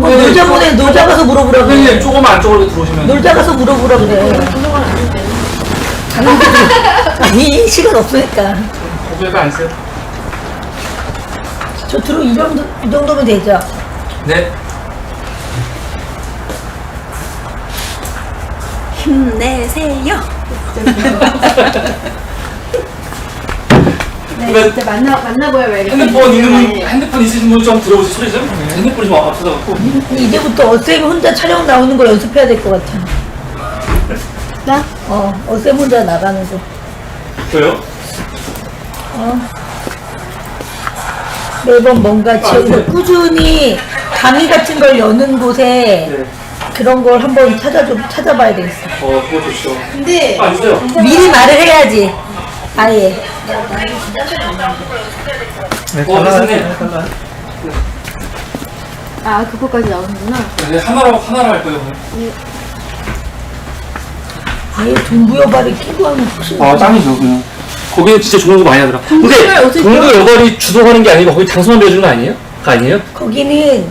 놀자 가서 물어보라 그래. 선생님 조금만 안쪽으로 들어오시면. 놀자 가서 물어보라 그래. 아니 시간 없으니까. 고개가 안 써요. 저 들어 이 정도면 되죠. 네. 힘내세요. 네, 그러면 진짜 만나봐야 왜 이렇게 핸드폰 있으신 분 좀 들어보세요. 소리 좀. 핸드폰이 좀 앞서가지고. 이제부터 어쌤이 혼자 촬영 나오는 걸 연습해야 될 것 같아. 나? 어쌤 혼자 나가는 거. 왜요? 매번 뭔가 지역에서 꾸준히 강의 같은 걸 여는 곳에 네. 그런 걸 한번 찾아봐야 되겠어. 그거 좋죠. 근데 앉으세요. 미리 말을 해야지. 아예. 선생님. 아 그거까지 나오는구나. 네, 하나로 할 거예요. 아예 동부여발을 끼고 하면 훨씬. 짱이죠, 그냥. 거기는 진짜 좋은 거 많이 하더라. 근데 동부 여발이 주도하는 게 아니고 거기 장소만 배워주는 거 아니에요? 아니에요? 거기는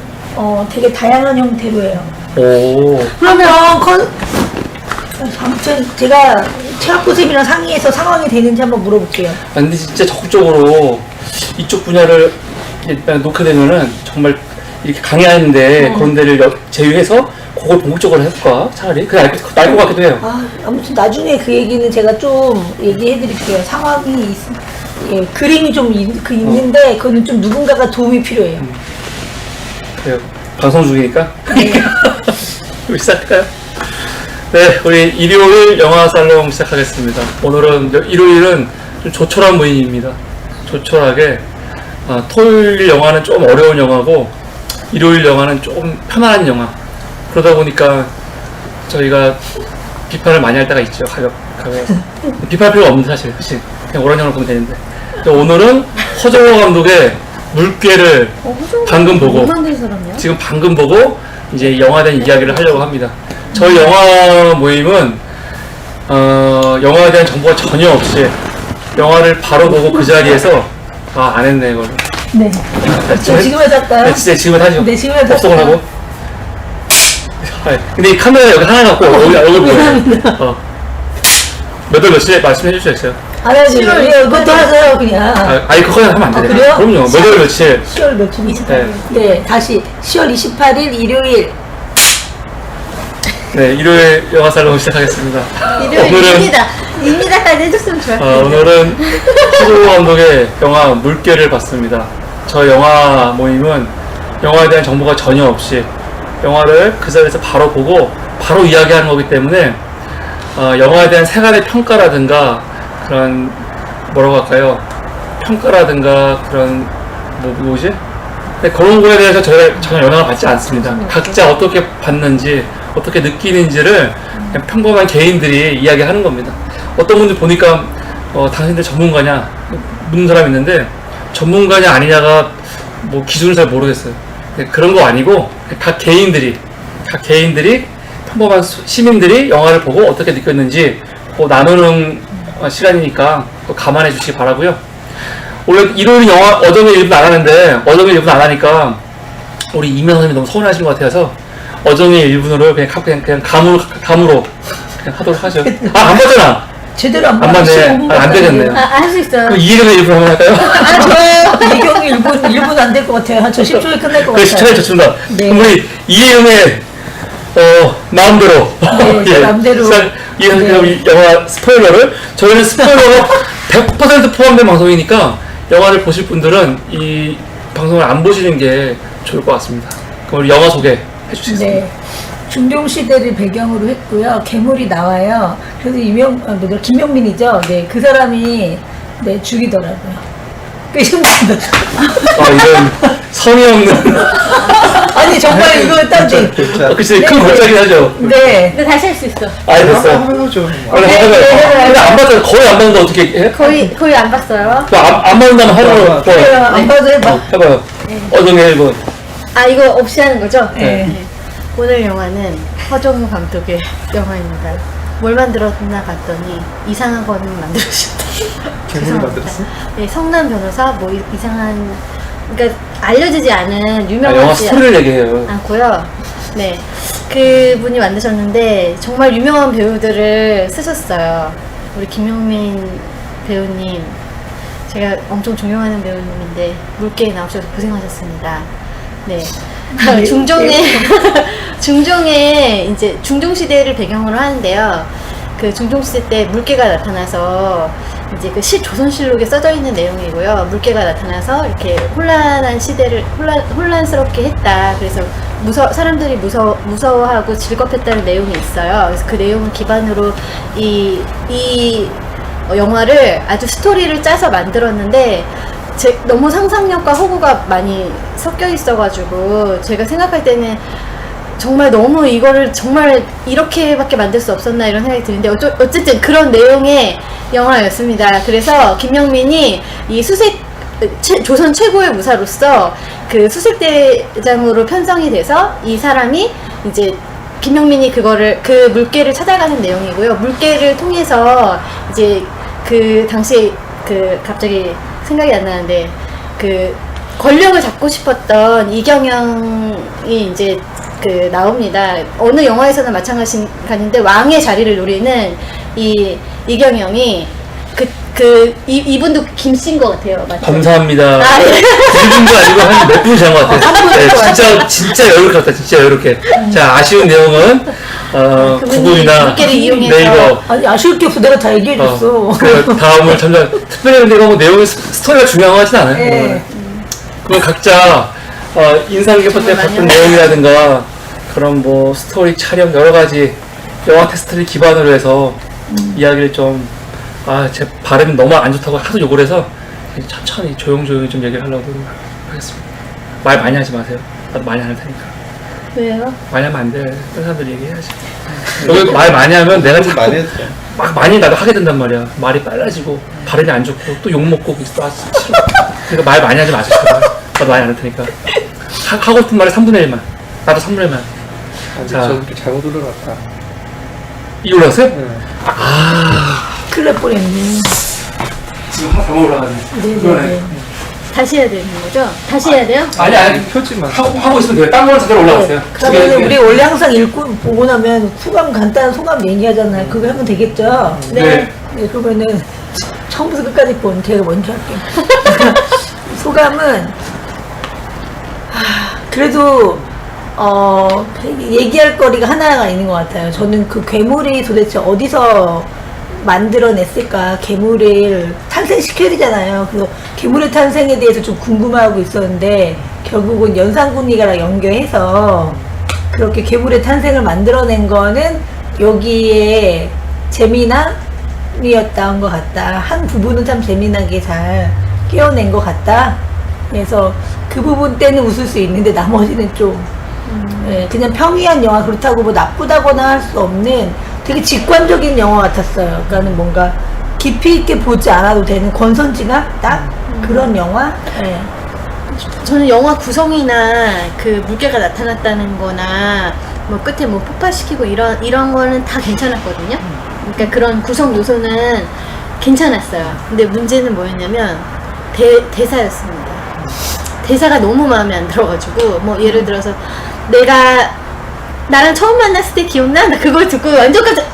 되게 다양한 형태로 해요. 오. 그러면 아무튼 제가 최학부 쌤이랑 상의해서 상황이 되는지 한번 물어볼게요. 근데 진짜 적극적으로 이쪽 분야를 놓게 되면은 정말 이렇게 강의하는데 그런 데를 제휴해서 그걸 본격적으로 해볼까? 차라리? 그게 나을 것 같기도 해요. 아무튼 나중에 그 얘기는 제가 좀 얘기해 드릴게요. 상황이 그림이 좀 있는데 그거는 좀 누군가가 도움이 필요해요. 그래요. 방송 중이니까. 네. 우리 시작할까요? 네, 우리 일요일 영화 살롱 시작하겠습니다. 오늘은 일요일은 좀 조촐한 모임입니다. 조촐하게 토요일 영화는 좀 어려운 영화고 일요일 영화는 좀 편안한 영화. 그러다 보니까 저희가 비판을 많이 할 때가 있죠. 가벼워서. 비판할 필요가 없는 사실. 그냥 오란 영화를 보면 되는데. 오늘은 허정호 감독의 물개를 방금 보고 지금 방금 보고 이제 영화에 대한 이야기를 하려고 합니다. 저희 영화 모임은 영화에 대한 정보가 전혀 없이 영화를 바로 보고 그 자리에서 안 했네 이걸. 네. 저 지금 해도 할까요? 네, 진짜 지금 하죠. 네, 지금 해도 법석을 하고. 근데 이 카메라 여기 하나 갖고 얼굴 보여요. 몇월 며칠에 말씀해 주실 수 있어요? 안 하지. 그것도 하세요 그냥. 아니 그거는 하면 안 되네. 그래요? 그럼요. 몇월 며칠. 10월 며칠? 28일. 네, 다시 10월 28일 일요일. 네, 일요일 영화 살롱 시작하겠습니다. 입니다까지 해줬으면 좋았겠네. 오늘은 허정호 감독의 영화 물개를 봤습니다. 저 영화 모임은 영화에 대한 정보가 전혀 없이 영화를 그 자리에서 바로 보고 바로 이야기하는 거기 때문에 영화에 대한 세간의 평가라든가 그런 뭐라고 할까요? 평가라든가 그런 뭐지? 근데 그런 거에 대해서 저희가 전혀 영향을 받지 않습니다. 각자 어떻게 봤는지 어떻게 느끼는지를 그냥 평범한 개인들이 이야기하는 겁니다. 어떤 분들 보니까 당신들 전문가냐 묻는 사람이 있는데 전문가냐 아니냐가 뭐 기준을 잘 모르겠어요. 그런 거 아니고 각 개인들이 평범한 시민들이 영화를 보고 어떻게 느꼈는지 나누는 시간이니까 또 감안해 주시기 바라고요. 원래 일요일 영화 어정의 일부는 안 하는데 어정의 일부는 안 하니까 우리 이면 선생님이 너무 서운하신 것 같아서 어정의 1분으로 그냥 감으로 그냥 하도록 하죠. 안 봤잖아. 제대로 안 봤네. 안 되겠네요. 할 수 있어요. 그럼 이해경의 1분 한번 할까요? 좋아요. 이경이 1분 안 될 것 같아요. 한 저 10초에 끝날 것 같아요. 10초에 좋습니다. 네. 그럼 우리 이해경의 마음대로. 네, 마음대로. 이해경 네. 영화 스포일러를 저희는 스포일러가 100% 포함된 방송이니까 영화를 보실 분들은 이 방송을 안 보시는 게 좋을 것 같습니다. 그럼 우리 영화 소개 해주시겠습니다. 네. 중종시대를 배경으로 했고요. 괴물이 나와요. 그래서 김용민이죠. 네, 그 사람이 네, 죽이더라고요. 그 정도입니다. 이런 성의 없는. 아니 정말 이거 딱 그치, 큰 골짜기 하죠. 네. 근데 다시 할 수 있어. 됐어. 원래 근데 안 봤잖아. 거의 안 봤는데 어떻게 해? 거의 안 봤어요. 안 받는다면 하루 그래요. 안 봐도 해봐. 해봐요. 어정의 1분. 이거 없이 하는 거죠? 네. 오늘 영화는 허정호 감독의 영화입니다. 뭘 만들었나 봤더니 이상한 거는 만들었다. 괴물을 만들었어? 네, 성남 변호사 뭐 이상한 그러니까 알려지지 않은 아, 유명하지 영화 스토리를 얘기해요. 않고요. 네, 그분이 만드셨는데 정말 유명한 배우들을 쓰셨어요. 우리 김용민 배우님, 제가 엄청 존경하는 배우님인데 물개에 나오셔서 고생하셨습니다. 네, 중종에 이제 중종 시대를 배경으로 하는데요. 그 중종 시대 때 물개가 나타나서 이제 그 조선실록에 써져 있는 내용이고요. 물개가 나타나서 이렇게 혼란한 시대를 혼란스럽게 했다. 그래서 사람들이 무서워하고 질겁했다는 내용이 있어요. 그래서 그 내용을 기반으로 이 영화를 아주 스토리를 짜서 만들었는데 너무 상상력과 허구가 많이 섞여 있어가지고 제가 생각할 때는 정말 너무 이거를 정말 이렇게밖에 만들 수 없었나 이런 생각이 드는데 어쨌든 그런 내용의 영화였습니다. 그래서 김영민이 이 조선 최고의 무사로서 그 수색대장으로 편성이 돼서 이 사람이 이제 김영민이 그 물개를 찾아가는 내용이고요. 물개를 통해서 이제 그 당시 갑자기 생각이 안 나는데 그 권력을 잡고 싶었던 이경영이 이제 나옵니다. 어느 영화에서는 마찬가지인데 왕의 자리를 노리는 이경영이 이분도 김씨인 것 같아요. 맞죠? 감사합니다. 아, 예. 이분도 아니고 한 몇 분이 지난 것 같아요. 네, 진짜 여유롭게 같다. 진짜 여유롭게. 자, 아쉬운 내용은 그분이 구글이나 물개를 이용해서 네이버. 아니 아쉬울 게 없어. 내가 다 얘기해줬어. 그 다음을 참작. 특별히 근데 이거 뭐 내용이 스토리가 중요하진 않아요. 네. 그럼 각자 인상 깊었던 봤던 내용이라든가 그런 뭐 스토리 촬영 여러 가지 영화 테스트를 기반으로 해서 이야기를 좀 제 발음이 너무 안 좋다고 하도 욕을 해서 천천히 조용조용히 좀 얘기를 하려고 하겠습니다. 말 많이 하지 마세요. 나도 많이 안 할 테니까. 왜요? 많이 하면 안 돼. 다른 사람들 얘기해야지. 여기 말 많이 하면 내가 자꾸 많이 했어요. 막 많이 나도 하게 된단 말이야. 말이 빨라지고 발음이 안 좋고 또 욕 먹고 있어. 그러니까 말 많이 하지 마세요. 나도 많이 안 할 테니까. 하고 싶은 말의 3분의 1만. 나도 3분의 1만. 자. 저도 잘못 올라갔다. 이거 올라갔어요? 네. 큰일 날 뻔했네. 지금 하나 잘못 올라가네. 네네네. 다시 해야 되는 거죠? 다시 해야 돼요? 아니. 표지만. 하고 있으면 돼요. 딴 거는 제대로 올라갔어요. 그러면 우리 원래 항상 읽고 보고 나면 간단한 소감 얘기하잖아요. 그거 하면 되겠죠? 네. 네, 그러면은 처음부터 끝까지 본 제가 먼저 할게요. 소감은 그래도 얘기할 거리가 하나가 있는 것 같아요. 저는 그 괴물이 도대체 어디서 만들어냈을까? 괴물을 탄생시켜야 되잖아요. 그래서 괴물의 탄생에 대해서 좀 궁금해하고 있었는데 결국은 연산군이랑 연결해서 그렇게 괴물의 탄생을 만들어낸 거는 여기에 재미남이었던 것 같다. 한 부분은 참 재미나게 잘 끼워낸 것 같다. 그래서 그 부분 때는 웃을 수 있는데 나머지는 좀 그냥 평이한 영화, 그렇다고 뭐 나쁘다거나 할 수 없는 되게 직관적인 영화 같았어요. 그러니까 뭔가 깊이 있게 보지 않아도 되는 권선징악 딱 그런 영화. 네. 저는 영화 구성이나 그 물개가 나타났다는 거나 뭐 끝에 뭐 폭발시키고 이런 거는 다 괜찮았거든요. 그러니까 그런 구성 요소는 괜찮았어요. 근데 문제는 뭐였냐면 대사였습니다. 대사가 너무 마음에 안 들어가지고 뭐 예를 들어서 나랑 처음 만났을 때 기억나? 나 그걸 듣고 완전 깜짝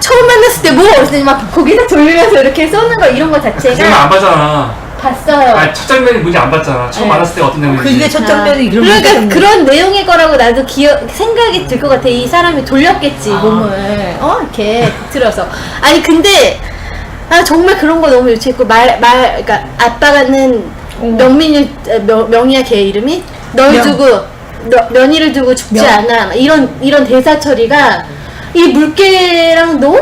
처음 만났을 때 뭐? 그래서 막 거기서 돌리면서 이렇게 쏘는 거 이런 거 그러면 자체가 안 봤잖아. 봤어요. 첫 장면이 뭔지 안 봤잖아. 처음 네. 만났을 때가 어떤 장면인지. 그게 첫 장면이 이런 그러니까 거잖아요. 그런 내용일 거라고 나도 생각이 들 것 같아. 이 사람이 돌렸겠지 몸을 이렇게 틀어서. 아니 근데 정말 그런 거 너무 유치했고 그러니까 아빠가는 명이야 걔 이름이 널 두고 명의를 두고 죽지 않아 막 이런 대사 처리가 이 물개랑 너무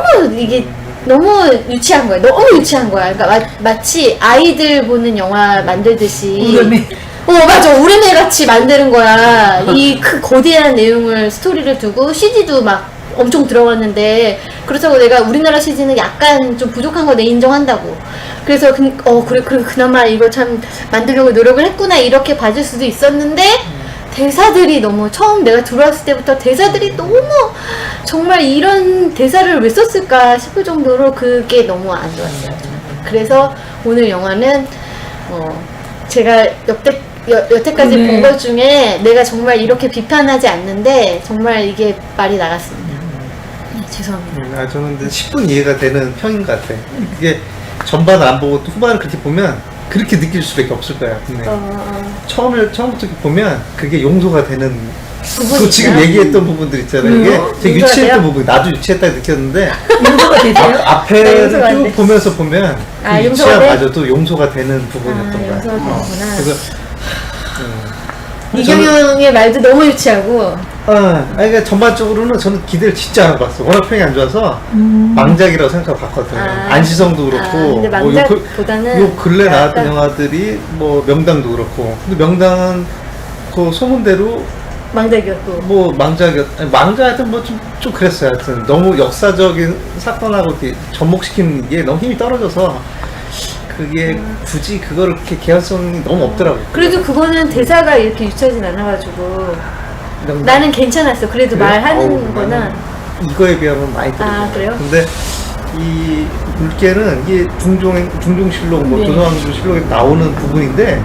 유치한 거야. 너무 유치한 거야. 그러니까 마치 아이들 보는 영화 만들듯이. 우레메. 맞아. 우레메 같이 만드는 거야. 이 거대한 내용을 스토리를 두고 CG도 막 엄청 들어갔는데 그렇다고 내가 우리나라 CG는 약간 좀 부족한 거 내 인정한다고. 그래서 그래 그나마 이거 참 만들려고 노력을 했구나 이렇게 봐줄 수도 있었는데 대사들이 너무 처음 내가 들어왔을 때부터 대사들이 너무 정말 이런 대사를 왜 썼을까 싶을 정도로 그게 너무 안 좋았어요. 그래서 오늘 영화는 제가 여태까지 네. 본 것 중에 내가 정말 이렇게 비판하지 않는데 정말 이게 말이 나갔습니다. 네, 죄송합니다. 저는 근데 10분 이해가 되는 평인 것 같아. 그게 전반을 안 보고 또 후반을 그렇게 보면 그렇게 느낄 수밖에 없을 거야. 근데 처음부터 이렇게 보면 그게 용서가 되는 그 지금 있나요? 얘기했던 부분들 있잖아요. 이게 되게 용서가 유치했던 돼요? 부분, 나도 유치했다고 느꼈는데 용서가 되세요? 네, 앞에를 용서가 안 쭉 돼. 보면서 보면 그 아, 유치한 용서가 돼? 마저도 용서가 되는 부분이었던 거야. 용서가 되는구나. 그래서 이경영의 말도 너무 유치하고 그러니까 전반적으로는 저는 기대를 진짜 안 봤어. 워낙 평이 안 좋아서 망작이라고 생각하고 봤거든. 안시성도 그렇고, 근데 뭐 망작보다는 요 근래 나왔던 약간- 영화들이 뭐 명당도 그렇고. 근데 명당은 그 소문대로 망작이었고 뭐 망작하여튼 뭐 좀 그랬어요. 하여튼 너무 역사적인 사건하고 이렇게 접목시키는 게 너무 힘이 떨어져서 그게 굳이 그거를 그렇게 개연성이 너무 없더라고. 그래도 그거는 대사가 이렇게 유치하진 않아가지고 명당. 나는 괜찮았어. 그래도 그래? 말하는 어우, 거는 나는 이거에 비하면 많이 떨어져. 아, 그래요? 근데 이 물개는 이게 중종실록, 뭐 네. 조선왕조실록에 나오는 부분인데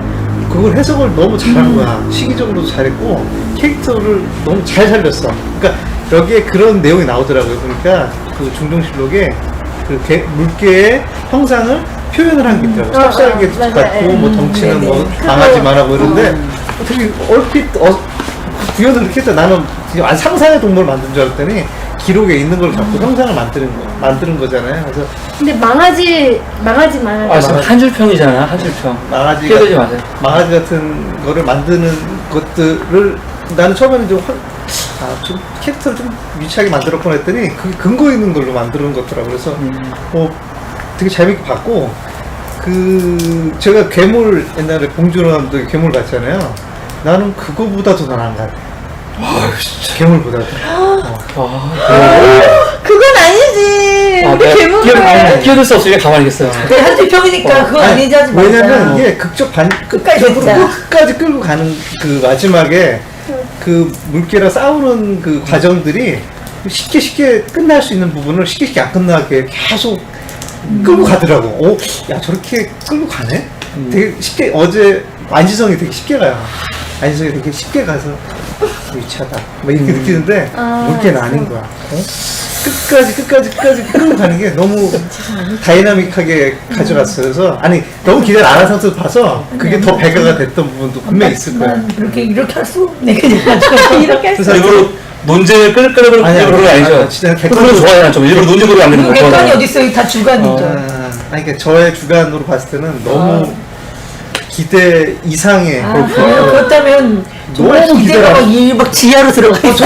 그걸 해석을 너무 잘한 거야. 시기적으로도 잘했고 캐릭터를 너무 잘 살렸어. 그러니까 여기에 그런 내용이 나오더라고요. 그러니까 그 중종실록에 그 물개의 형상을 표현을 한 게 있더라고요. 섭살개 맞아요. 같고 뭐 덩치는 네네. 뭐 강아지만 하고 이런데 되게 얼핏 구현을 이렇게 했다. 나는 그냥 상상의 동물을 만든 줄 알았더니 기록에 있는 걸 갖고 형상을 만드는 거잖아요. 그래서 근데 망하지만 아, 지금 한 줄평이잖아, 한 줄평. 망아지 끼어들지 마세요. 망아지 같은 거를 만드는 것들을 나는 처음에는 좀 캐릭터를 좀 유치하게 만들었구나 했더니 그게 근거 있는 걸로 만드는 것더라고요. 그래서 되게 재밌게 봤고 제가 괴물 옛날에 봉준호 감독의 괴물 봤잖아요. 나는 그거보다도 더 나은 것 같아. 괴물보다도. 그건 아니지. 근데 괴물을 끼어들 수 없으니까 가만히 있겠어요. 네, 한줄평이니까 그거 아니지 하지 말자. 왜냐면 이게 끝까지 진짜. 끝까지 끌고 가는 그 마지막에 그 물개랑 싸우는 그 과정들이 쉽게 끝날 수 있는 부분을 쉽게 안 끝나게 계속 끌고 가더라고. 야 저렇게 끌고 가네? 되게 쉽게 어제 안지성이 되게 쉽게 가요. 안지성이 되게 쉽게 가서 위치하다. 막 이렇게 느끼는데 물개는 아닌 거야. 끝까지 끌고 가는 게 너무 다이나믹하게 가져갔어요. 그래서 너무 기대를 안 한 상태에서 봐서 그게 더 배가가 됐던 부분도 분명히 있을 거야. 난 이렇게 할 수 없네 그냥 가지고. 이렇게 할 수. 그래서 일부러 논쟁을 끌고 그런 거 아니죠. 진짜 그런 거 좋아해요. 좀 일부러 논쟁으로 안 되는 거 객관이 좋아해요. 어딨어요? 다 주관이죠. 그러니까 저의 주관으로 봤을 때는 너무 기대 이상의 골프예요. 그렇다면 정말 너무 기대가 기대가- 막 지하로 들어가 있어.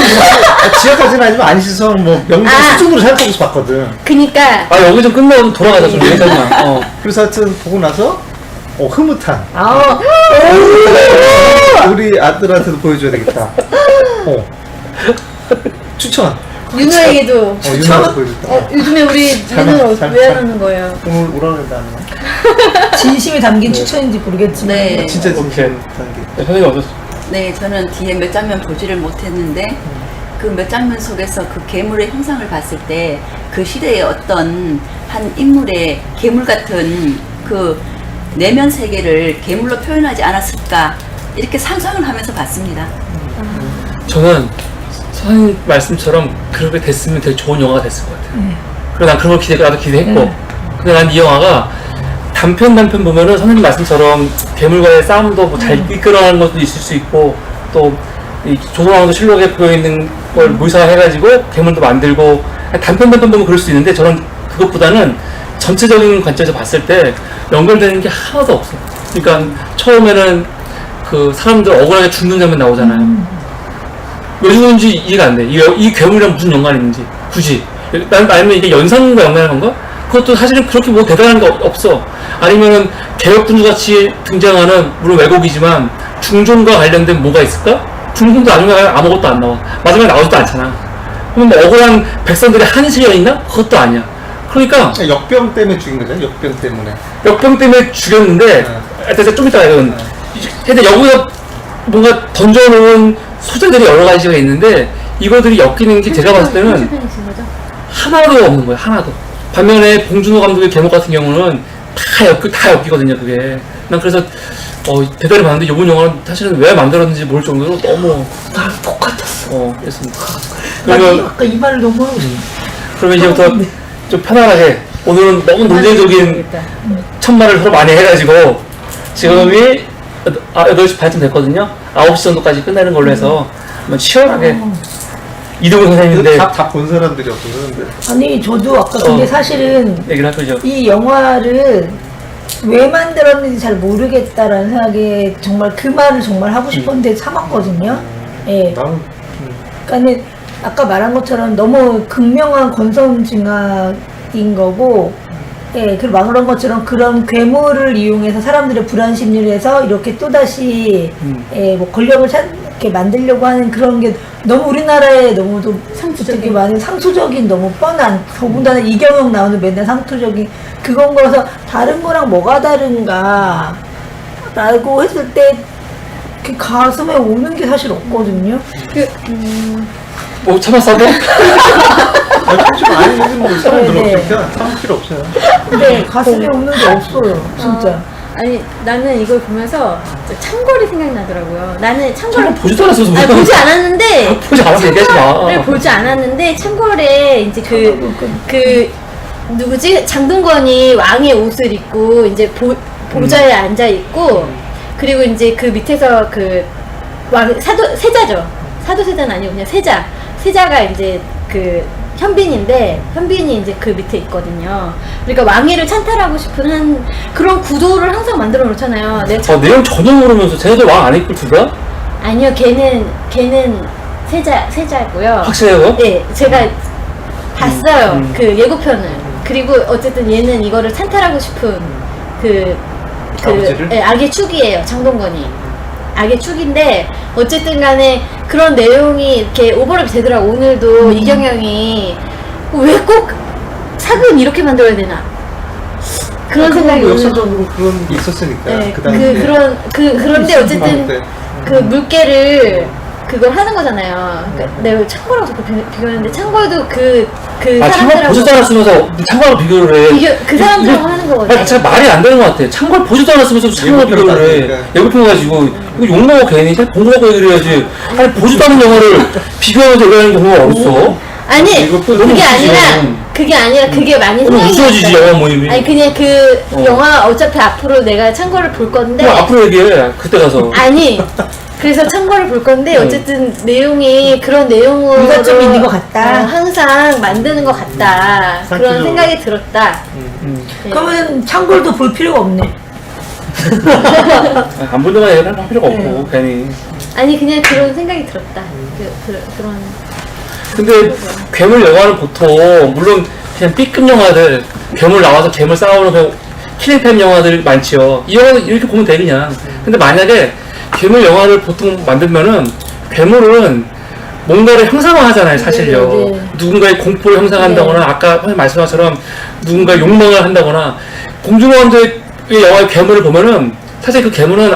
지하까지는 아니지만 안시성 뭐 명동 수준으로 생각하고서 봤거든. 그니까 아, 여기 좀 끝나고 돌아가자, 좀 얘기하자. 그래서 하여튼 보고 나서 흐뭇한 아, 우리 아들한테도 보여줘야 되겠다. 추천. 윤호에게도 유나한테 보여줬다. 요즘에 우리 윤호는 잘- 왜 잘- 하는 거예요? 오늘 오라 그랬다는 거. 진심이 담긴 추천인지 모르겠지만. 네. 진짜 오케이. 단계. 네, 선생님 어떠세요? 네, 저는 뒤에 몇 장면 보지를 못했는데 그 몇 장면 속에서 그 괴물의 형상을 봤을 때 그 시대의 어떤 한 인물의 괴물 같은 그 내면 세계를 괴물로 표현하지 않았을까 이렇게 상상을 하면서 봤습니다. 저는 선생님 말씀처럼 그렇게 됐으면 되게 좋은 영화가 됐을 것 같아요. 그리고 난 그런 걸 나도 기대했고. 근데 난 이 영화가 단편 보면은 선생님 말씀처럼 괴물과의 싸움도 뭐 잘 이끌어가는 것도 있을 수 있고 또 이 조선왕조 실록에 보여있는 걸 물사해가지고 괴물도 만들고 단편 보면 그럴 수 있는데 저는 그것보다는 전체적인 관점에서 봤을 때 연결되는 게 하나도 없어. 그러니까 처음에는 그 사람들 억울하게 죽는 장면 나오잖아요. 왜 죽는지 이해가 안 돼. 이 괴물이랑 무슨 연관이 있는지 굳이. 아니면 이게 연상과 연관한 건가? 그것도 사실은 그렇게 뭐 대단한 게 없어. 아니면은 개혁군주 같이 등장하는 물론 왜곡이지만 중종과 관련된 뭐가 있을까? 중종도 나중에 아무것도 안 나와. 마지막에 나오지도 않잖아. 그럼 뭐 억울한 백성들의 한시가 있나? 그것도 아니야. 그러니까 역병 때문에 죽인 거잖아요. 역병 때문에. 역병 때문에 죽였는데 일단 좀 이따 이건 근데 여기서 뭔가 던져놓은 소재들이 여러 가지가 있는데 이거들이 엮이는 게 제가 봤을 때는 편이신 거죠? 하나도 없는 거예요. 하나도. 반면에 봉준호 감독의 개목 같은 경우는 다 엮이거든요. 그게 난 그래서 대단히 많은데 이번 영화는 사실은 왜 만들었는지 모를 정도로 너무 난 똑같았어. 그렇습니다. 나 그러면 아까 이 말을 너무 하고 싶어. 그러면 이제부터 좀 편안하게 오늘은 너무 논리적인 천말을 서로 많이 해가지고 지금이 8시 반쯤 됐거든요. 9시 정도까지 끝내는 걸로 해서 한번 치열하게 이동훈 선생님인데 다본 사람들이 없었는데. 아니 저도 아까 근데 사실은 얘기를 할 거죠. 이 영화를 왜 만들었는지 잘 모르겠다라는 생각에 정말 그 말을 정말 하고 싶었는데 참았거든요. 예. 나는 그러니까 아까 말한 것처럼 너무 극명한 권선징악인 거고, 예, 그리고 말한 것처럼 그런 괴물을 이용해서 사람들의 불안 심리를 해서 이렇게 또다시 예, 뭐 권력을 이렇게 만들려고 하는 그런 게 너무 우리나라에 너무도 상투적인 많은 상투적인 너무 뻔한, 더군다나 이경영 나오는 맨날 상투적인 그건 거라서 다른 거랑 뭐가 다른가 라고 했을 때 그 가슴에 오는 게 사실 없거든요. 뭐 참았어도 좀 아니 뭐 사람들 네, 네. 없으니까 참을 필요 없어요. 근데 가슴에 오는 게 없어요, 진짜. 아니 나는 이걸 보면서 창궐이 생각나더라고요. 나는 창궐을 정말 보지도 않았어서 아니, 보지 않았는데 보지 않아서 얘기하지 마. 창궐을 보지 않았는데 창궐에 이제 그 누구지 장동건이 왕의 옷을 입고 이제 보좌에 앉아 있고 그리고 이제 그 밑에서 그 왕 세자죠. 사도세자는 아니고 그냥 세자가 이제 그 현빈이 이제 그 밑에 있거든요. 그러니까 왕위를 찬탈하고 싶은 그런 구도를 항상 만들어 놓잖아요. 내용 전혀 모르면서 쟤네들 왕 안 입고 둘다? 아니요, 걔는 세자고요. 확실해요? 네, 제가 봤어요. 그 예고편을. 그리고 어쨌든 얘는 이거를 찬탈하고 싶은 아버지를? 네, 악의 축이에요, 장동건이. 악의 축인데 어쨌든 간에 그런 내용이 이렇게 오버랩이 되더라고. 오늘도 이경영이 왜 꼭 사극은 이렇게 만들어야 되나 그런 생각이 오늘 역사적으로 그런 게 있었으니까. 네, 그 당시에. 그런데 어쨌든 때. 그 물개를 그걸 하는 거잖아요. 그러니까 내가 창고랑 자꾸 비교하는데 창고도 그 창궐 사람들하고 보지도 않았으면서 창궐 비교를 해. 그 사람들하고 하는 거거든요. 진짜 말이 안 되는 것 같아. 창궐 보지도 않았으면서 창궐 예고편 비교를 해. 봤으니까. 예고편 가지고 이거 욕먹어 괜히 본거하고 얘기를 해야지. 아니 보지도 않은 영화를 비교하면서 얘기하는 경우가 어딨어? 아니 이거 또 너무 그게 아니라 그게 많이 너무 생각이 웃어지지 났어요. 영화 모임이. 아니 그냥 그 영화 어차피 앞으로 내가 창고를 볼 건데 그럼 앞으로 얘기해. 그때 가서. 아니 그래서 창고를 볼 건데 어쨌든 내용이 그런 내용으로 누가 좀 있는 것 같다. 항상 만드는 것 같다 그런 상투적으로. 생각이 들었다. 네. 그러면 창골도 볼 필요가 없네. 안 본 영화 얘기를 할 필요가 없고 괜히. 아니 그냥 그런 생각이 들었다. 그런 근데 괴물 영화는 보통 물론 그냥 B급 영화들 괴물 나와서 괴물 싸우는 그냥 킬링팸 영화들 많지요. 이 영화는 이렇게 보면 돼 그냥. 근데 만약에 괴물 영화를 보통 만들면은 괴물은 뭔가를 형상화하잖아요 사실요. 네, 네. 누군가의 공포를 형상한다거나 네. 아까 말씀한 것처럼 누군가의 욕망을 한다거나 공중원들의 영화의 괴물을 보면은 사실 그 괴물은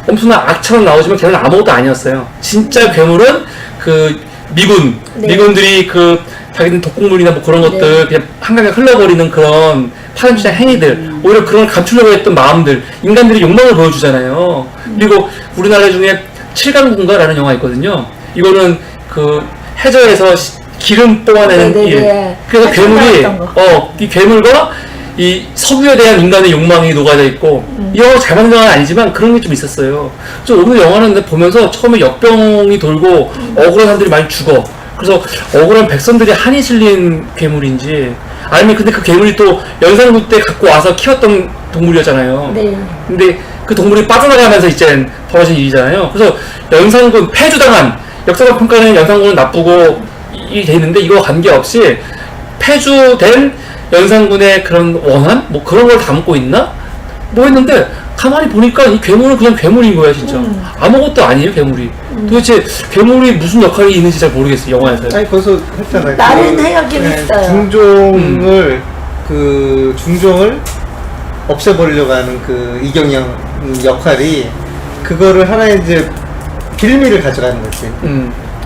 엄청난 악처럼 나오지만 걔는 아무것도 아니었어요. 진짜 괴물은 그 미군들이 그 자기는 독극물이나 뭐 그런 것들 그냥 한강에 흘러버리는 그런 파렴치한 행위들 오히려 그런 걸 감추려고 했던 마음들 인간들이 욕망을 보여주잖아요. 그리고 우리나라 중에 칠강군가라는 영화 있거든요. 이거는 그 해저에서 기름 뽑아내는 네네네. 일. 그래서 괴물이 나왔던 거. 이 괴물과 이 석유에 대한 인간의 욕망이 녹아져 있고 이 영화 잘 만든 건 아니지만 그런 게 좀 있었어요. 그래서 오늘 영화는 보면서 처음에 역병이 돌고 억울한 사람들이 많이 죽어. 그래서 억울한 백성들이 한이 실린 괴물인지 아니면 근데 그 괴물이 또 연산군 때 갖고 와서 키웠던 동물이었잖아요. 네. 근데 그 동물이 빠져나가면서 이제 벌어진 일이잖아요. 그래서 연산군 폐주당한 역사적 평가는 연산군은 나쁘고 이 돼 있는데 이거 관계없이 폐주된 연산군의 그런 원한? 뭐 그런 걸 담고 있나? 뭐 했는데 가만히 보니까 이 괴물은 그냥 괴물인 거야 진짜. 아무것도 아니에요 괴물이. 도대체 괴물이 무슨 역할이 있는지 잘 모르겠어요 영화에서. 아니 벌써 했잖아요. 나는 하긴 했어요. 중종을 중종을 없애버리려고 하는 그 이경영 역할이 그거를 하나의 이제 빌미를 가져가는 거지.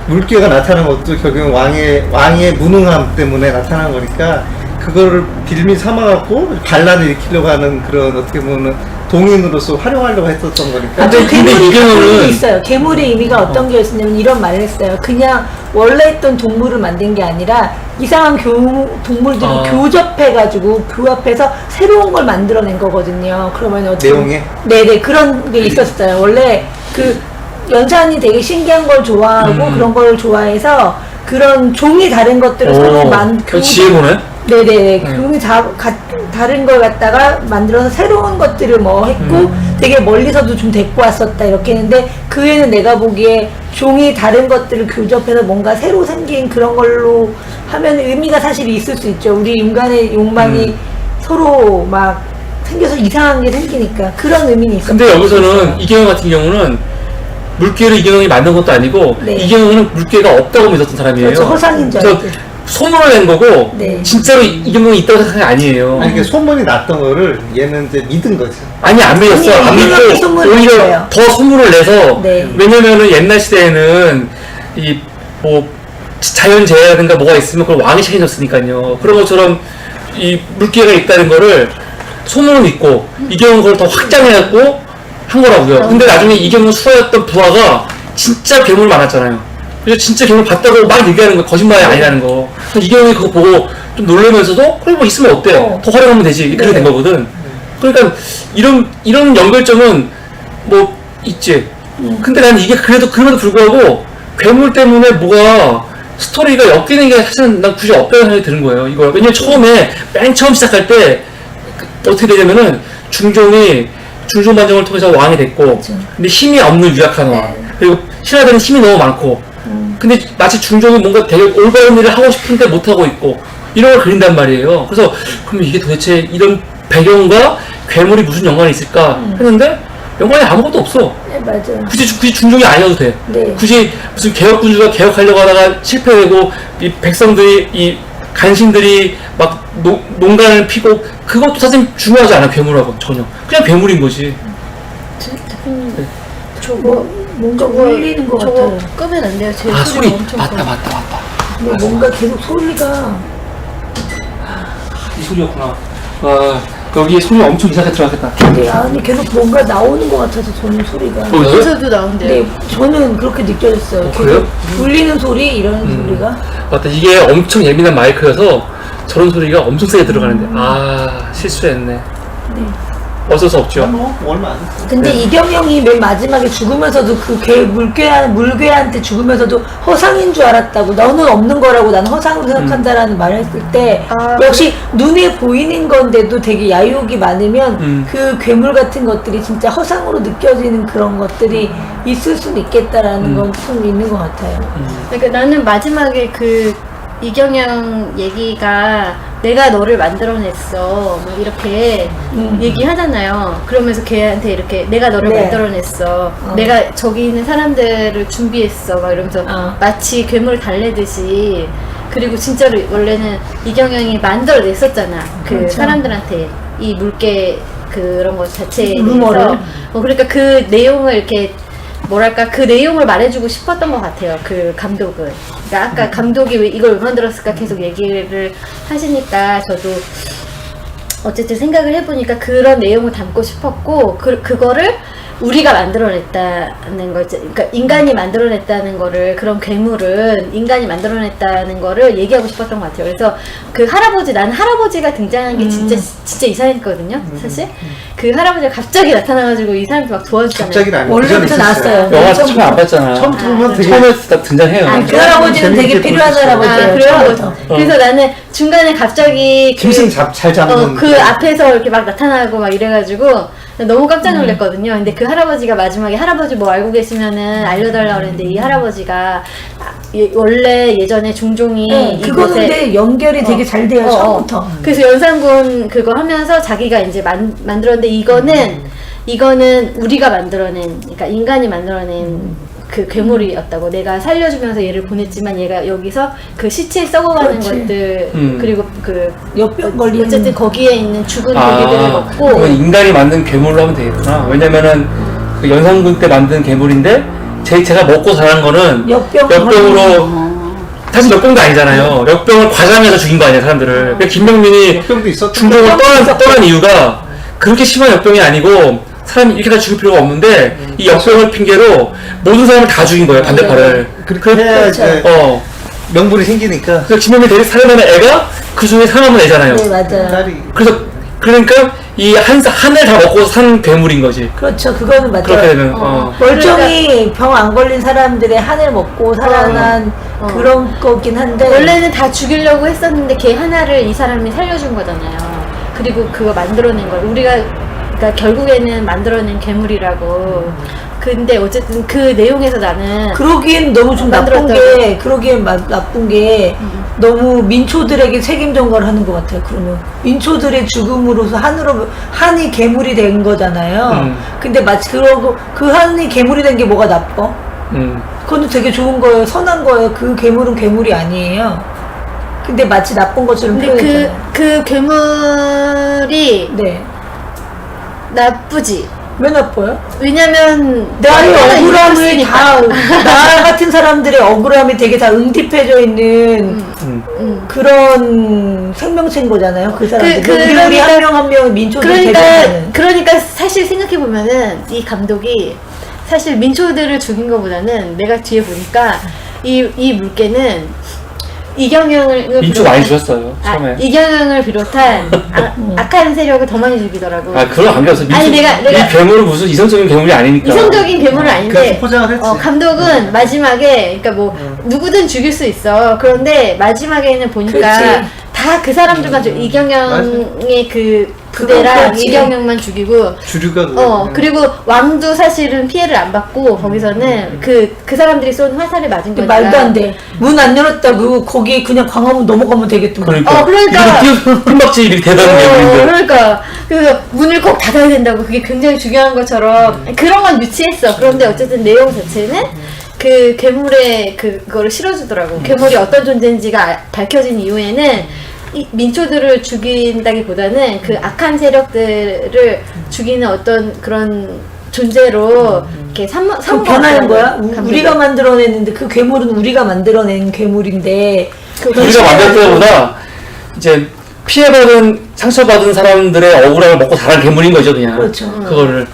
물개가 나타난 것도 결국은 왕의 무능함 때문에 나타난 거니까 그거를 빌미 삼아갖고 반란을 일으키려고 하는 그런 어떻게 보면 동인으로서 활용하려고 했었던 거니까. 아, 저 근데 괴물이 이경우는- 의미 있어요. 괴물의 의미가 어떤 게 있었냐면 이런 말을 했어요. 그냥 원래 있던 동물을 만든 게 아니라 이상한 동물들을 교접해가지고 그 앞에서 새로운 걸 만들어낸 거거든요. 그러면 어떻게 내용에? 네네 그런 게 있었어요. 원래 그 연산이 되게 신기한 걸 좋아하고 그런 걸 좋아해서 그런 종이 다른 것들을 서로 지혜보네? 네네 종이 다른 걸 갖다가 만들어서 새로운 것들을 뭐 했고 되게 멀리서도 좀 데리고 왔었다 이렇게 했는데 그 애는 내가 보기에 종이 다른 것들을 교접해서 뭔가 새로 생긴 그런 걸로 하면 의미가 사실 있을 수 있죠. 우리 인간의 욕망이 서로 막 생겨서 이상한 게 생기니까 그런 의미는 있어요. 근데 여기서는 이경영 같은 경우는 물개를 이경영이 만든 것도 아니고 네. 이경영은 물개가 없다고 믿었던 사람이에요. 그렇죠. 허상인 줄 그래서 알았죠. 소문을 낸 거고 네. 진짜로 이경영이 있다고 생각한 게 아니에요. 아니, 이게 소문이 났던 거를 얘는 이제 믿은 거죠. 아니 안 믿었어. 아니, 안 이경영이 믿고 소문을 오히려 냈어요. 더 소문을 내서 네. 왜냐면은 옛날 시대에는 이 뭐 자연재해라든가 뭐가 있으면 그걸 왕이 책임졌으니까요. 그런 것처럼 이 물개가 있다는 거를 소문을 믿고 이경영 그걸 더 확장해갖고 한 거라고요. 근데 나중에 이경영 수하였던 부하가 진짜 괴물 많았잖아요. 그래서 진짜 괴물 봤다고 막 얘기하는 거 거짓말이 아니라는 거. 그래서 이경영이 그거 보고 좀 놀라면서도 그래 뭐 있으면 어때? 더 활용하면 되지. 그렇게 된 거거든. 그러니까 이런 연결점은 뭐 있지. 근데 난 이게 그래도 그럼에도 불구하고 괴물 때문에 뭐가 스토리가 엮이는 게 사실은 난 굳이 없다는 생각이 드는 거예요. 이거 왜냐면 처음에 맨 처음 시작할 때 어떻게 되냐면은 중종이 중종반정을 통해서 왕이 됐고 근데 힘이 없는 유약한 왕 그리고 신하들은 힘이 너무 많고 근데 마치 중종이 뭔가 되게 올바른 일을 하고 싶은데 못하고 있고 이런 걸 그린단 말이에요. 그래서 그럼 이게 도대체 이런 배경과 괴물이 무슨 연관이 있을까 했는데 연관이 아무것도 없어. 네, 맞아요. 굳이 중종이 아니어도 돼. 네. 굳이 무슨 개혁군주가 개혁하려고 하다가 실패되고 이 백성들이 이 간신들이 막 농간을 피고 그것도 사실 중요하지 않아. 괴물하고 전혀 그냥 괴물인 거지. 대표님 네. 저거 뭔가 저거 울리는 것 저거 같아요. 끄면 안 돼요. 제 아 소리 소리 엄청 맞다 커요. 맞다 근데 뭔가 계속 소리가 이 소리였구나. 와 여기에 소리 엄청 이상하게 들어갔겠다. 네, 안에 계속 뭔가 나오는 것 같아서 저는 소리가. 거기서요? 여기서도 나온대요. 네, 저는 그렇게 느껴졌어요. 그래요? 계속 울리는 소리 이런 소리가. 맞다. 이게 엄청 예민한 마이크여서 저런 소리가 엄청 세게 들어가는데 아 실수했네. 네. 어쩔 수 없죠. 뭐 얼마 안 됐어. 근데 네. 이경영이 맨 마지막에 죽으면서도 그 물개한테 죽으면서도 허상인 줄 알았다고. 너는 없는 거라고 나는 허상으로 생각한다라는 말을 했을 때 아, 역시 눈에 보이는 건데도 되게 야욕이 많으면 그 괴물 같은 것들이 진짜 허상으로 느껴지는 그런 것들이 있을 수는 있겠다라는 건 좀 있는 것 같아요. 그러니까 나는 마지막에 그 이경영 얘기가 내가 너를 만들어냈어 막 이렇게 얘기하잖아요. 그러면서 걔한테 이렇게 내가 너를 네. 만들어냈어. 내가 저기 있는 사람들을 준비했어 막 이러면서 마치 괴물 달래듯이. 그리고 진짜로 원래는 이경영이 만들어냈었잖아. 그 그렇죠. 사람들한테 이 물개 그런 것 자체에 루머를. 대해서. 그러니까 그 내용을 이렇게 뭐랄까 그 내용을 말해주고 싶었던 것 같아요. 그 감독은. 그러니까 아까 감독이 왜 이걸 왜 만들었을까 계속 얘기를 하시니까 저도 어쨌든 생각을 해보니까 그런 내용을 담고 싶었고 그거를 우리가 만들어냈다는 거지. 그러니까 인간이 만들어냈다는 거를 그런 괴물은 인간이 만들어냈다는 거를 얘기하고 싶었던 것 같아요. 그래서 그 할아버지 나는 할아버지가 등장한 게 진짜 이상했거든요. 사실 그 할아버지가 갑자기 나타나가지고 이 사람들 막 도와주잖아요. 갑자기는 아니고 원래부터 그전에 있었어요. 나왔어요. 영화 처음 안 봤잖아. 처음 들으면 되게 처음에 딱 등장해요. 아니, 그 할아버지는 되게 재밌게 필요한 보셨어요. 할아버지예요. 그래요? 처음부터. 그래서 나는 중간에 갑자기 짐승 잘 잡는 그 앞에서 이렇게 막 나타나고 막 이래가지고 너무 깜짝 놀랐거든요. 근데 그 할아버지가 마지막에 할아버지 뭐 알고 계시면은 알려달라고 그랬는데 이 할아버지가 원래 예전에 중종이 그거는 이곳에 근데 연결이 되게 잘 돼요. 처음부터. 그래서 연산군 그거 하면서 자기가 이제 만들었는데 이거는 우리가 만들어낸, 그러니까 인간이 만들어낸 그 괴물이었다고. 내가 살려주면서 얘를 보냈지만 얘가 여기서 그 시체에 썩어가는 그렇지. 것들 그리고 그 엿병 걸리는. 어쨌든 거기에 있는 죽은 고기들을 먹고 그건 인간이 만든 괴물로 하면 되겠구나. 왜냐면은 그 연산군 때 만든 괴물인데 제가 먹고 자란 거는 역병으로 사실 역병도 아니잖아요. 역병을 과장해서 죽인 거 아니야 사람들을. 그러니까 김명민이 역병도 있었죠. 중종을 떠난 이유가 그렇게 심한 역병이 아니고 사람이 이렇게까지 죽일 필요가 없는데 이 역병을 핑계로 모든 사람을 다 죽인 거예요. 반대팔을. 그렇게 해야 이제 명분이 생기니까. 그래서 김현미 대리 살해하는 애가 그 중에 살아남은 애잖아요. 네, 맞아요. 딸이 그래서 그러니까 이 한을 다 먹고 산 괴물인 거지. 그렇죠. 그거는 맞아요. 그렇게 되면 멀쩡히 병 안 걸린 사람들의 한을 먹고 살아난 그런 거긴 한데 원래는 다 죽이려고 했었는데 걔 하나를 이 사람이 살려준 거잖아요. 그리고 그거 만들어낸 걸 우리가 그러니까 결국에는 만들어낸 괴물이라고. 근데 어쨌든 그 내용에서 나는 그러기엔 너무 좀 나쁜 게 그러기엔 나쁜 게 너무 민초들에게 책임 전가를 하는 것 같아요. 그러면 민초들의 죽음으로서 한이 괴물이 된 거잖아요. 근데 마치 그러고 그 한이 괴물이 된 게 뭐가 나빠? 그건 되게 좋은 거예요. 선한 거예요. 그 괴물은 괴물이 아니에요. 근데 마치 나쁜 것처럼 근데 표현했잖아요. 그 괴물이 네. 나쁘지. 왜 나빠요? 왜냐면 나의 얼마나 억울함이 있었으니까. 나 같은 사람들의 억울함이 되게 다 응집해져 있는 그런 생명체인 거잖아요. 그 사람들. 우리 한 명 한 명은 민초들 대변하는. 그러니까 사실 생각해 보면은 이 감독이 사실 민초들을 죽인 것보다는 내가 뒤에 보니까 이 물개는 이경영을 민초 많이 죽였어요 처음에. 이경영을 비롯한 악한 세력을 더 많이 죽이더라고. 그런 관계없어. 아니, 내가 이 괴물은 무슨 이성적인 괴물이 아니니까. 이성적인 괴물은 아닌데 그래서 포장을 했지. 감독은 마지막에 그러니까 뭐 누구든 죽일 수 있어. 그런데 마지막에는 보니까 그렇지. 다 그 사람들만 이경영의 그 부대랑 그렇지. 이경영만 죽이고 주류가 그래. 그리고 왕도 사실은 피해를 안 받고 거기서는 그 사람들이 쏜 화살에 맞은 거니까 말도 안 돼. 문 안 열었다고 거기 그냥 광화문 넘어가면 되겠더만. 그러니까. 핀박지 이렇게 대단한 괴물인데. 그러니까 그 문을 꼭 닫아야 된다고 그게 굉장히 중요한 것처럼 그런 건 유치했어. 그런데 어쨌든 내용 자체는 그 괴물의 그거를 실어주더라고. 괴물이 어떤 존재인지가 밝혀진 이후에는 이 민초들을 죽인다기보다는 그 악한 세력들을 죽이는 어떤 그런 존재로 이렇게 그럼 변하는 거야? 우리가 만들어냈는데 그 괴물은 우리가 만들어낸 괴물인데 우리가 만들 때보다 이제 피해받은 상처받은 사람들의 억울함을 먹고 자란 괴물인 거죠 그냥. 그렇죠. 그거를.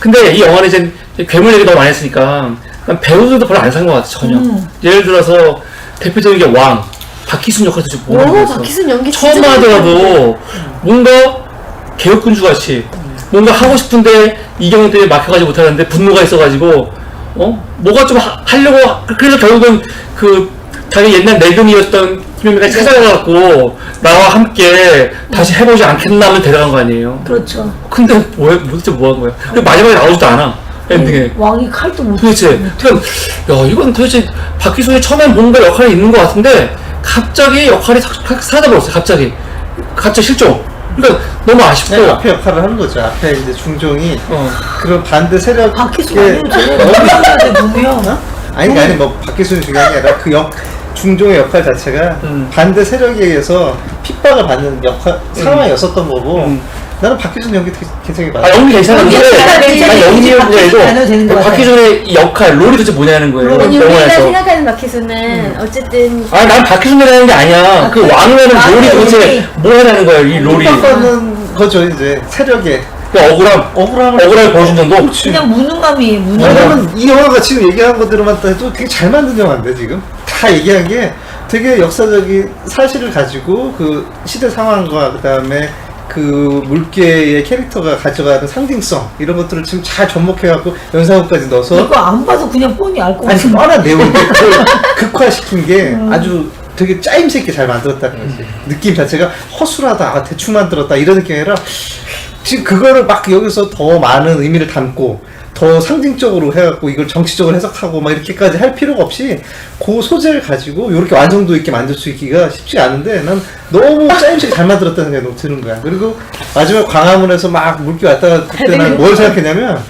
근데 이 영화는 이제 괴물 얘기 너무 많이 했으니까 난 배우들도 별로 안 산 것 같아 전혀. 예를 들어서 대표적인 게 왕. 박희순 역할도 좀 모르겠어. 박희순 연기 처음 진짜 하더라도 뭔가 개혁군주 같이 뭔가 하고 싶은데 이경영 때문에 막혀가지고 못하는데 분노가 있어가지고 뭐가 좀 하려고 그래서 결국은 그 자기 옛날 내근이었던 김현미가 찾아가갖고 나와 함께 다시 해보지 않겠나 하면 데려간 거 아니에요. 그렇죠. 근데 도대체 뭐 한 거야? 그리고 마지막에 나오지도 않아. 엔딩에. 왕이 칼도 못 도대체 이건 도대체 박희순이 처음엔 뭔가 역할이 있는 것 같은데 갑자기 역할이 사라져버렸어요. 갑자기 실종. 그러니까 너무 아쉽고. 네, 앞에 역할을 하는 거죠. 앞에 이제 중종이 그런 반대 세력. 박희순 아니죠. 누구야 누구야? 아니 뭐 박희순이 중요한 게 아니라 그 중종의 역할 자체가 반대 세력에 의해서 핍박을 받는 상황이었었던 거고. 나는 박희순 연기 굉장히 많아. 연기 괜찮은데 난 연기에도 박희순의 이 역할 롤이 도대체 뭐냐는 거예요. 우리가 영화에서. 생각하는 박희순은 어쨌든 난 박희순이라는 게 아니야. 그 왕이라는 롤이 도대체 뭐냐는 거예요. 이 롤이. 핍박받는 거죠 이제 세력에. 억울함을 보여준 정도. 그냥 무능함이에요. 왜냐면 이 영화가 지금 얘기한 것들만 해도 되게 잘 만든 영화인데 지금 다 얘기한 게 되게 역사적인 사실을 가지고 그 시대 상황과 그 다음에 그 물개의 캐릭터가 가져가는 상징성 이런 것들을 지금 잘 접목해갖고 연상호까지 넣어서 이거 안 봐도 그냥 뻔히 알 것 아니 같은데. 뻔한 내용인데 그걸 극화시킨 게 아주 되게 짜임새 있게 잘 만들었다는 거지. 느낌 자체가 허술하다, 대충 만들었다 이런 느낌이 아니라 지금 그거를 막 여기서 더 많은 의미를 담고 더 상징적으로 해갖고 이걸 정치적으로 해석하고 막 이렇게까지 할 필요가 없이 그 소재를 가지고 이렇게 완성도 있게 만들 수 있기가 쉽지 않은데 난 너무 짜임새 잘 만들었다는 생각이 너무 드는 거야. 그리고 마지막 광화문에서 막 물기 왔다가 그때 난 뭘 생각했냐면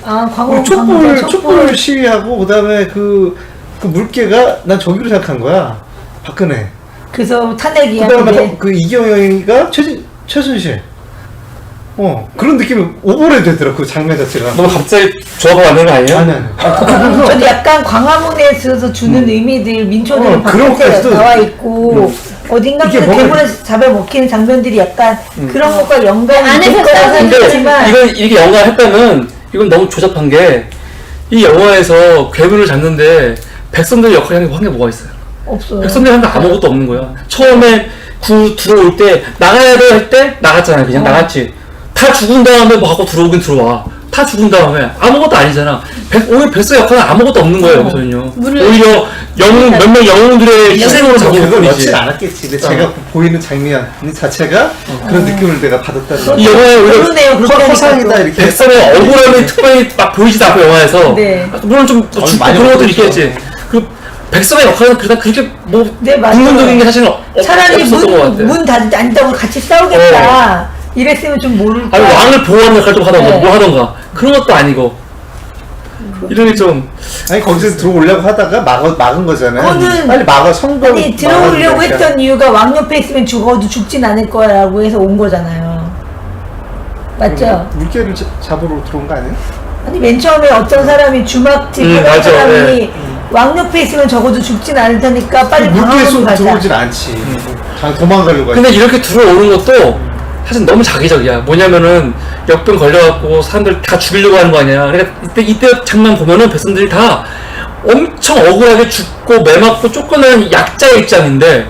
촛불 시위하고 그다음에 그 물개가 난 저기로 생각한 거야. 박근혜. 그래서 탄핵이야. 그다음에 그 이경영이가 최순실. 그런 느낌이 오버레이 되더라고, 그 장면 자체가. 너무 갑자기 조합을 만든 거 아니에요? 아니. 전 약간 광화문에 있어서 주는 의미들 민초들 그런 것까지도 나와 있고 어딘가 이게 그 뭔가- 괴물에서 잡아먹히는 장면들이 약간 그런 것과 연관이 안에서 될 거라고 싸우는 근데 생각하지만 이건 이게 영화했다면 이건 너무 조잡한 게 이 영화에서 괴물을 잡는데 백성들 역할이 한 게 뭐가 있어요? 없어요. 백성들이 한 게 아무것도 없는 거야. 처음에 들어올 때 나가야 돼 할 때 나갔잖아요. 그냥 나갔지. 다 죽은 다음에 뭐 하고 들어오긴 들어와. 다 죽은 다음에 아무것도 아니잖아. 오히려 백성 역할은 아무것도 없는 거예요. 여기서는요. 오히려 영웅 몇몇 영웅들의 희생으로 잡은 그걸 것뿐이지. 넣진 않았겠지. 근데 제가 보이는 장면 자체가 그런 느낌을 내가 받았다는 이 거야. 영화에 오히려 그러네요. 그렇게 허상이다 하니까 이렇게. 백성의 억울함이 특별히 막 보이지도 않고 영화에서. 네. 물론 좀 아니, 죽고 많이 그런 것도 어렵죠. 있겠지. 그 백성의 역할은 그냥 그렇게 뭐 네, 맞아요. 긍정적인 게 사실은 차라리 없었던 것 같아. 문 닫는다고 같이 싸우겠다. 이랬으면 좀 모를까. 아니 왕을 보호하는 역할 좀 하던가 네. 뭐 하던가 그런 것도 아니고 이런 게 좀 아니 거기서 들어오려고 하다가 막은 거잖아요. 그거는- 빨리 막아 성공. 아니 들어오려고 했던 이유가 왕 옆에 있으면 죽어도 죽진 않을 거라고 해서 온 거잖아요. 맞죠? 물개를 잡으러 들어온 거 아니에요? 아니 맨 처음에 어떤 사람이 주막집 하는 맞아, 사람이 네. 왕 옆에 있으면 적어도 죽진 않을 테니까 빨리 방황으로 물개에서 가자. 들어오진 않지. 다 도망가려고 하지. 근데 이렇게 들어오는 것도 사실 너무 자기적이야. 뭐냐면은 역병 걸려갖고 사람들 다 죽이려고 하는 거 아니야. 그러니까 이때 장면 보면은 백성들이 다 엄청 억울하게 죽고 매맞고 쫓겨나는 약자의 입장인데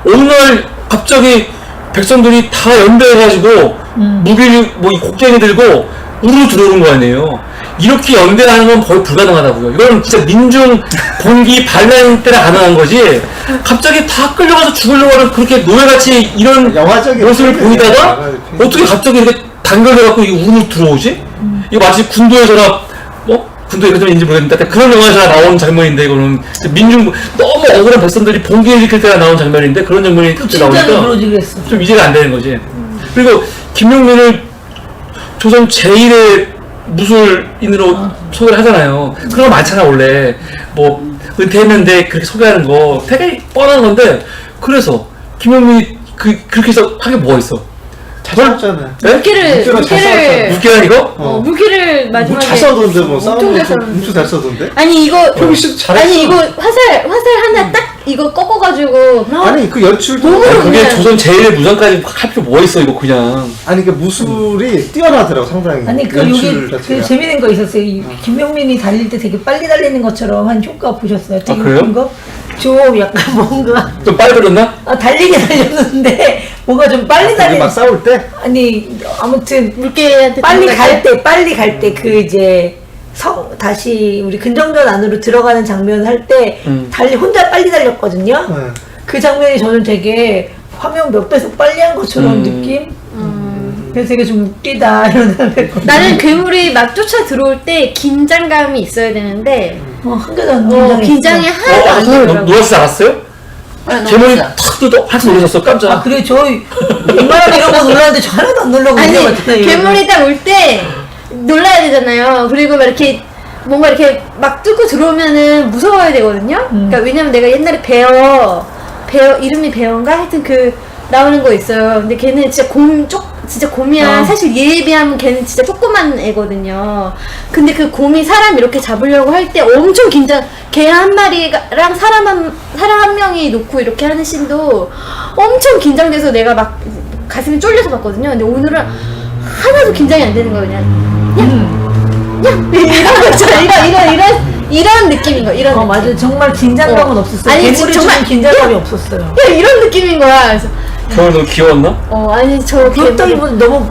어느 날 갑자기 백성들이 다 연대해가지고 무기를 뭐 이 곡괭이 들고 우르르 들어오는 거 아니에요. 이렇게 연대하는 건 거의 불가능하다고요. 이거는 진짜 민중 봉기 반란 때나 가능한 거지. 갑자기 다 끌려가서 죽으려고 하는 그렇게 노예같이 이런 영화적인 모습을 표현이야. 보이다가 영화적인 표현. 어떻게 갑자기 이렇게 단결돼갖고 이게 우르르 들어오지? 이거 마치 군도에서나 군도에 그전인지 모르겠는데 하여튼 그런 영화에서 나오는 장면인데 이거는 민중 너무 억울한 백성들이 봉기를 일으킬 때가 나온 장면인데 그런 장면이 갑자기 진짜로 나오니까 그러지 그랬어. 좀 이해가 안 되는 거지. 그리고 김용민을 조선 제1의 무술인으로 소개를 하잖아요. 그런 거 많잖아 원래. 뭐 은퇴했는데 그렇게 소개하는 거 되게 뻔한 건데 그래서 김용민이 그렇게 해서 하게 뭐가 있어? 찾아왔잖아요. 네? 물기를 웃기는 이거? 물기를 마지막에 잘 써던데 뭐 엄청 싸우는 잘 거 썼는데. 엄청 잘 써던데. 아니 이거 형이 씨 잘했어. 아니 이거 화살 하나 딱 이거 꺾어가지고 막 아니 그 연출도 너무 아니, 그게 그냥- 조선 제1의 무장까지 할 필요 뭐가 있어 이거 그냥. 아니 그 무술이 뛰어나더라고 상당히. 아니 그 연출 여기 그 자체가. 재밌는 거 있었어요. 이 김용민이 달릴 때 되게 빨리 달리는 것처럼 한 효과 보셨어요? 되게 아, 그래요? 웃긴 거? 좀 약간 뭔가 좀 빨리 들었나? 달리긴 달렸는데 뭔가 좀 빨리 거기 달리. 막 싸울 때 아니 아무튼 물개한테 빨리 들어갈 갈 때 그 이제 다시 우리 근정전 안으로 들어가는 장면 할 때 혼자 빨리 달렸거든요. 응. 그 장면이 저는 되게 화면 몇 배속 빨리 한 것처럼 느낌? 그래서 되게 좀 웃기다 이런 생각했거든요. 나는 괴물이 막 쫓아 들어올 때 긴장감이 있어야 되는데 한 개도 안 긴장했어. 긴장이 하나도 안 되더라고. 놀라지 않았어요? 제목이 탁 뜯어 한참 놀랐어 깜짝. 아 그래 저 웬만하면 이런 거 놀랐는데 저 하나도 안 놀라고 아니 놀라봤잖아요. 괴물이 딱 올 때 놀라야 되잖아요. 그리고 막 이렇게 뭔가 이렇게 막 뚫고 들어오면은 무서워야 되거든요. 그러니까 왜냐면 내가 옛날에 베어 이름이 베어인가 하여튼 그 나오는 거 있어요. 근데 걔는 진짜 진짜 곰이야. 사실 얘에 비하면 걔는 진짜 조그만 애거든요. 근데 그 곰이 사람 이렇게 잡으려고 할 때 엄청 개 한 마리랑 사람 한 명이 놓고 이렇게 하는 씬도 엄청 긴장돼서 내가 막 가슴이 쫄려서 봤거든요. 근데 오늘은 하나도 긴장이 안 되는 거예요. 그냥 이런 거 있잖아. 이런 느낌인 거야. 이런 느낌. 맞아 정말 긴장감은 없었어요. 아니, 괴물이 정말- 정말 긴장감이 없었어요. 그냥 이런 느낌인 거야. 그래서 겨울 너무 귀여웠나? 아니 저 그렇다기보다 너무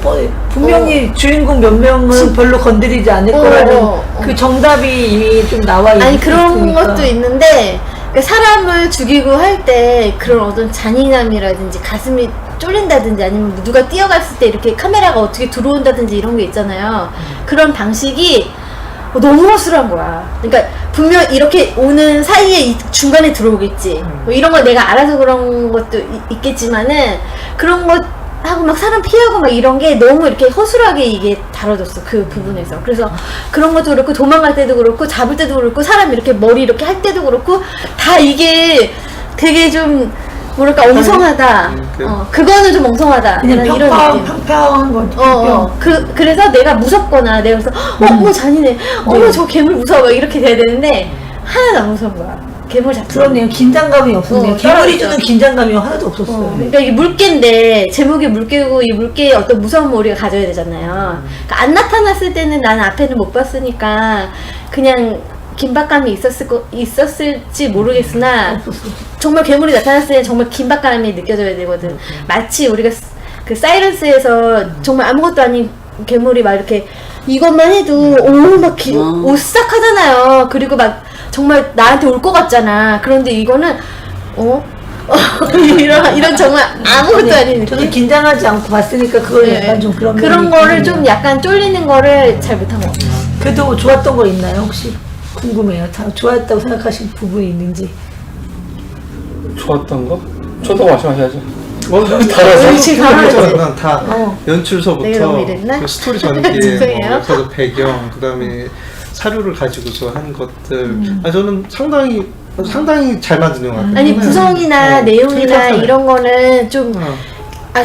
분명히 주인공 몇 명은 별로 건드리지 않을 거라는 그 정답이 이미 좀 나와 있으니까. 아니 그런 것도 있는데 그러니까 사람을 죽이고 할 때 그런 어떤 잔인함이라든지 가슴이 쫄린다든지 아니면 누가 뛰어갔을 때 이렇게 카메라가 어떻게 들어온다든지 이런 게 있잖아요. 그런 방식이 너무 허술한 거야. 그러니까 분명 이렇게 오는 사이에 중간에 들어오겠지. 뭐 이런 거 내가 알아서 그런 것도 있겠지만은 그런 것 하고 막 사람 피하고 막 이런 게 너무 이렇게 허술하게 이게 다뤄졌어 그 부분에서. 그래서 그런 것도 그렇고 도망갈 때도 그렇고 잡을 때도 그렇고 사람 이렇게 머리 이렇게 할 때도 그렇고 다 이게 되게 좀 뭐랄까 엉성하다. 그거는 좀 엉성하다. 그냥 이런 느낌. 평평한 거. 그래서 내가 무섭거나 내가 그래서 어머 잔인해 어머 저 괴물 무서워 이렇게 돼야 되는데 하나도 안 무서운 거야. 괴물 자체. 그러네요. 긴장감이 없었네요. 괴물이 떨어지죠. 주는 긴장감이 하나도 없었어요. 네. 그러니까 이게 물개인데 제목이 물개고 이 물개에 어떤 무서움을 우리가 가져야 되잖아요. 그러니까 안 나타났을 때는 나는 앞에는 못 봤으니까 그냥 긴박감이 있었을지 모르겠으나 없었어요. 정말 괴물이 나타났을 때 정말 긴박감이 느껴져야 되거든. 마치 우리가 그 사이런스에서 정말 아무것도 아닌 괴물이 막 이렇게 이것만 해도 오막 오싹하잖아요. 그리고 막 정말 나한테 올 것 같잖아. 그런데 이거는 이런 정말 아무것도 아닌 저는 느낌. 긴장하지 않고 봤으니까 그걸 네. 약간 좀 그런 그런 면이 거를 있거든요. 좀 약간 쫄리는 거를 잘 못한 것 같아요. 그래도 좋았던 거 있나요 혹시? 궁금해요. 다 좋았다고 생각하신 부분이 있는지. 좋았던 거? 좋았다고 말씀하셔야죠. 저는 다 어. 내가 연출서부터 너무 이랬나? 그 스토리 전개, 죄송해요. 뭐 배경, 그다음에 사료를 가지고서 한 것들. 저는 상당히 잘 만든 영화 같아요. 아니 구성이나 내용이나 틀렸잖아요. 이런 거는 좀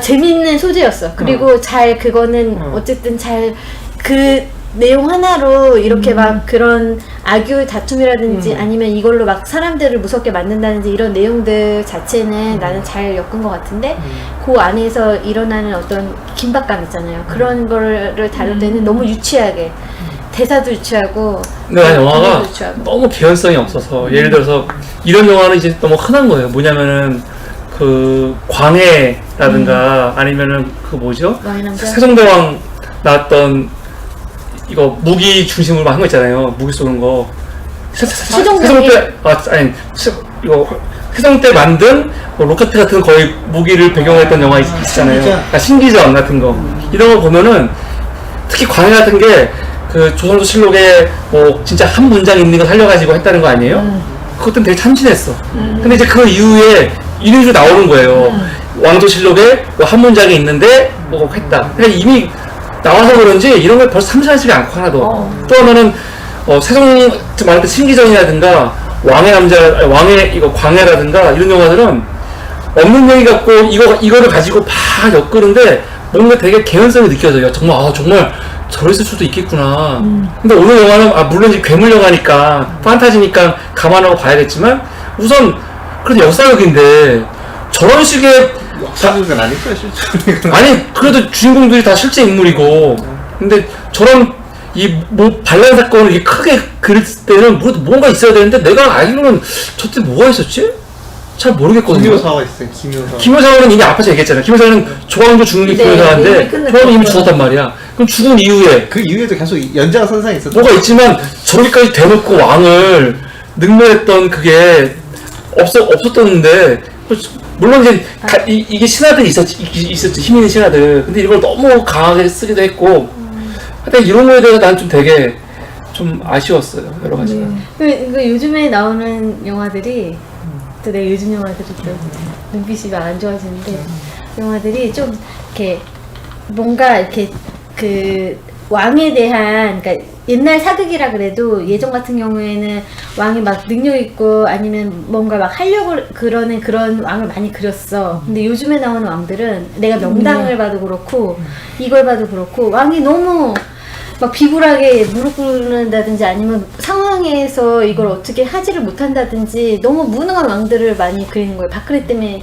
재밌는 소재였어. 그리고 잘 그거는 어쨌든 잘 그 내용 하나로 이렇게 막 그런 악유 다툼이라든지 아니면 이걸로 막 사람들을 무섭게 만든다든지 이런 내용들 자체는 나는 잘 엮은 것 같은데 그 안에서 일어나는 어떤 긴박감 있잖아요. 그런 거를 다룰 때는 너무 유치하게 대사도 유치하고 근데 난 영화가 분위기도 유치하고. 너무 개연성이 없어서 예를 들어서 이런 영화는 이제 너무 흔한 거예요. 뭐냐면은 그 광해라든가 아니면은 그 뭐죠? 왕의 남자? 세종대왕 나왔던 이거 무기 중심으로 한 거 있잖아요. 무기 쏘는 거. 세종대왕이? 이거 세종 때 만든 뭐 로켓 같은 거의 무기를 배경으로 했던 영화 있잖아요. 신기전. 그러니까 신기전 같은 거. 이런 거 보면은 특히 광해 같은 게 그 조선조실록에 뭐 진짜 한 문장 있는 거 살려가지고 했다는 거 아니에요? 그것도 되게 참신했어. 근데 이제 그 이후에 이런 식으로 나오는 거예요. 왕조실록에 뭐 한 문장이 있는데 뭐 했다. 그러니까 이미 나와서 그런지 이런 걸 벌써 참신하지가 않고 하나도. 또 하나는 세종 말할 때 신기전이라든가 왕의 남자, 왕의 이거 광해라든가 이런 영화들은 없는 얘기 갖고 이거를 가지고 막 엮으는데 뭔가 되게 개연성이 느껴져요. 정말 저랬을 수도 있겠구나. 근데 오늘 영화는 물론 이제 괴물 영화니까 판타지니까 감안하고 봐야겠지만 우선 그래도 역사적인데 저런 식의 역사극은 아닐까요, 실제? 아니 그래도 주인공들이 다 실제 인물이고 근데 저런 이 뭐 반란 사건을 이렇게 크게 그렸을 때는 뭔가 있어야 되는데 내가 알기로는 저때 뭐가 있었지? 잘 모르겠거든요. 김효사가 있어요, 김효사. 김효사는 이미 앞에서 얘기했잖아요. 김효사는 조광조 죽는 게 네, 김효사인데 이미 끝났죠. 조광조 이미 죽었단 말이야. 그럼 죽은 이후에 그 이후에도 계속 연장선상이 있었던 뭐가 있지만 저렇게까지 대놓고 왕을 능멸했던 그게 없었던데 물론 이제 이게 신하들이 있었지 힘 있는 신하들. 근데 이걸 너무 강하게 쓰기도 했고 하여튼 이런 거에 대해서 난 좀 되게 좀 아쉬웠어요. 여러 가지가. 그 요즘에 나오는 영화들이 또 내가 요즘 영화들이 또 눈빛이 막 안 좋아지는데 영화들이 좀 이렇게 뭔가 이렇게 그 왕에 대한 그러니까 옛날 사극이라 그래도 예전 같은 경우에는 왕이 막 능력 있고 아니면 뭔가 막 하려고 그러는 그런 왕을 많이 그렸어. 근데 요즘에 나오는 왕들은 내가 명당을 봐도 그렇고 이걸 봐도 그렇고 왕이 너무 막 비굴하게 무릎 꿇는다든지 아니면 상황에서 이걸 어떻게 하지를 못한다든지 너무 무능한 왕들을 많이 그리는 거예요. 박근혜 때문에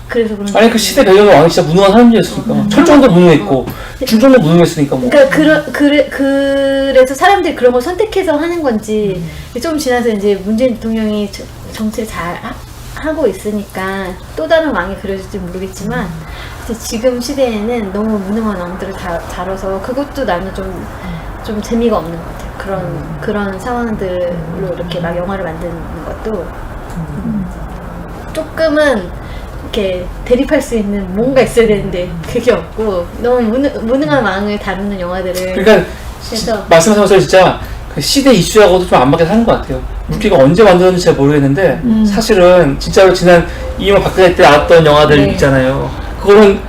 그래서 그런 아니 그 시대 배경에 왕이 진짜 무능한 사람들이었으니까 철종도 무능했고 중종도 무능했으니까 뭐. 그러니까 그래서 사람들이 그런 걸 선택해서 하는 건지 좀 지나서 이제 문재인 대통령이 정치를 잘 하고 있으니까 또 다른 왕이 그려질지 모르겠지만 지금 시대에는 너무 무능한 왕들을 다뤄서 그것도 나는 좀 재미가 없는 것 같아요. 그런 상황들로 이렇게 막 영화를 만드는 것도 조금은 이렇게 대립할 수 있는 뭔가 있어야 되는데 그게 없고 너무 무능한 왕을 다루는 영화들을 그러니까 그래서 말씀하셔서 진짜 그 시대 이슈하고도 좀 안 맞게 사는 것 같아요. 물개가 언제 만들었는지 잘 모르겠는데 사실은 진짜로 지난 이명박 박근혜 때 나왔던 영화들 네. 있잖아요. 그거는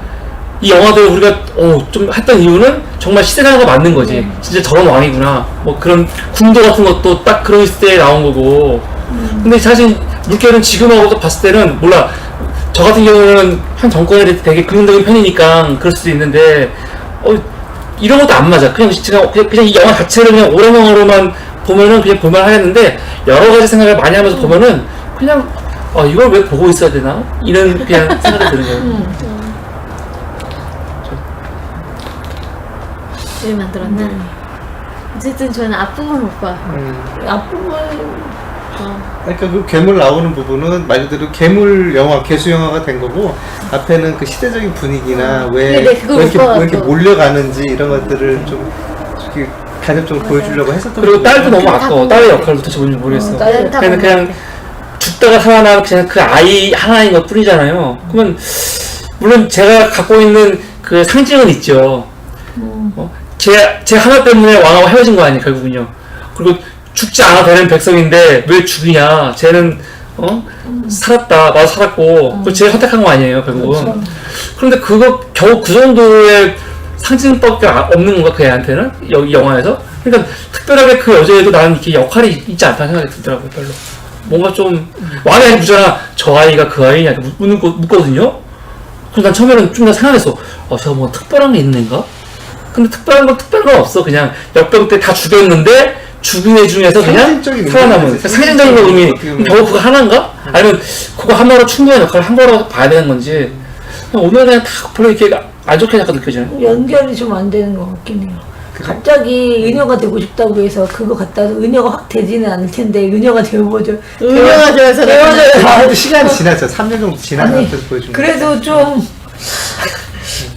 이 영화들 우리가 좀 했던 이유는 정말 시대가 맞는 거지. 진짜 저런 왕이구나. 뭐 그런 궁도 같은 것도 딱 그런 시대에 나온 거고. 근데 사실 물개는 지금하고도 봤을 때는 몰라. 저 같은 경우는 한 정권에 대해 되게 긍정적인 편이니까 그럴 수도 있는데 이런 것도 안 맞아. 그냥 이 영화 자체를 그냥 오랜 영화로만 보면은 그냥 볼만 하겠는데 여러 가지 생각을 많이 하면서 보면은 그냥 이걸 왜 보고 있어야 되나? 이런 그냥 생각이 드는 거예요. 왜 만들었나? 어쨌든 저는 앞부분 못 봐. 앞부분 그러니까 그 괴물 나오는 부분은 말 그대로 괴물 영화, 개수 영화가 된 거고 앞에는 그 시대적인 분위기나 왜, 네, 그걸 왜 이렇게, 못 왜 이렇게 봐요. 몰려가는지 이런 것들을 좀 이렇게 간접적으로 보여주려고 했었던 그리고 딸도 부분이 너무 아까워. 딸의 역할을 도대체 뭔지 모르겠어. 딸 다 그냥 죽다가 살아난 그냥 그 아이 하나인 것 뿐이잖아요. 그러면 물론 제가 갖고 있는 그 상징은 있죠. 제 하나 때문에 왕하고 헤어진 거 아니에요, 결국은요. 그리고 죽지 않아 되는 백성인데 왜 죽이냐? 쟤는 살았다, 나도 살았고, 그걸 제가 선택한 거 아니에요, 결국은. 그런데 그거 겨우 그 정도의 상징밖에 없는 건가, 그 애한테는? 여기 영화에서? 그러니까 특별하게 그 여자애도 나는 이렇게 역할이 있지 않다는 생각이 들더라고요, 별로. 뭔가 좀 왕이 아니 묻잖아. 저 아이가 그 아이냐 묻거든요. 그래서 난 처음에는 좀 더 생각했어. 저거 뭐 특별한 게 있는 애인가? 근데 특별한 건 없어. 그냥 역병 때 다 죽였는데 죽은 애 중에서 그냥 상징적인 살아남은 의미가 상징적인 의미. 어떻게 겨우 그거 하나인가? 아니면 그거 하나로 충분한 역할을 한 거라고 봐야 되는 건지. 오늘 그냥 다 별로 이렇게 안 좋게 약간 느껴지네. 연결이 좀 안 되는 것 같긴 해요. 갑자기 은여가 되고 싶다고 해서 그거 갖다 은여가 확 되지는 않을 텐데 은여가 되어보죠. 은여가 되어서 그래도 시간이 지났죠. 3년 정도 지난 아니, 상태에서 보여준 그래도 좀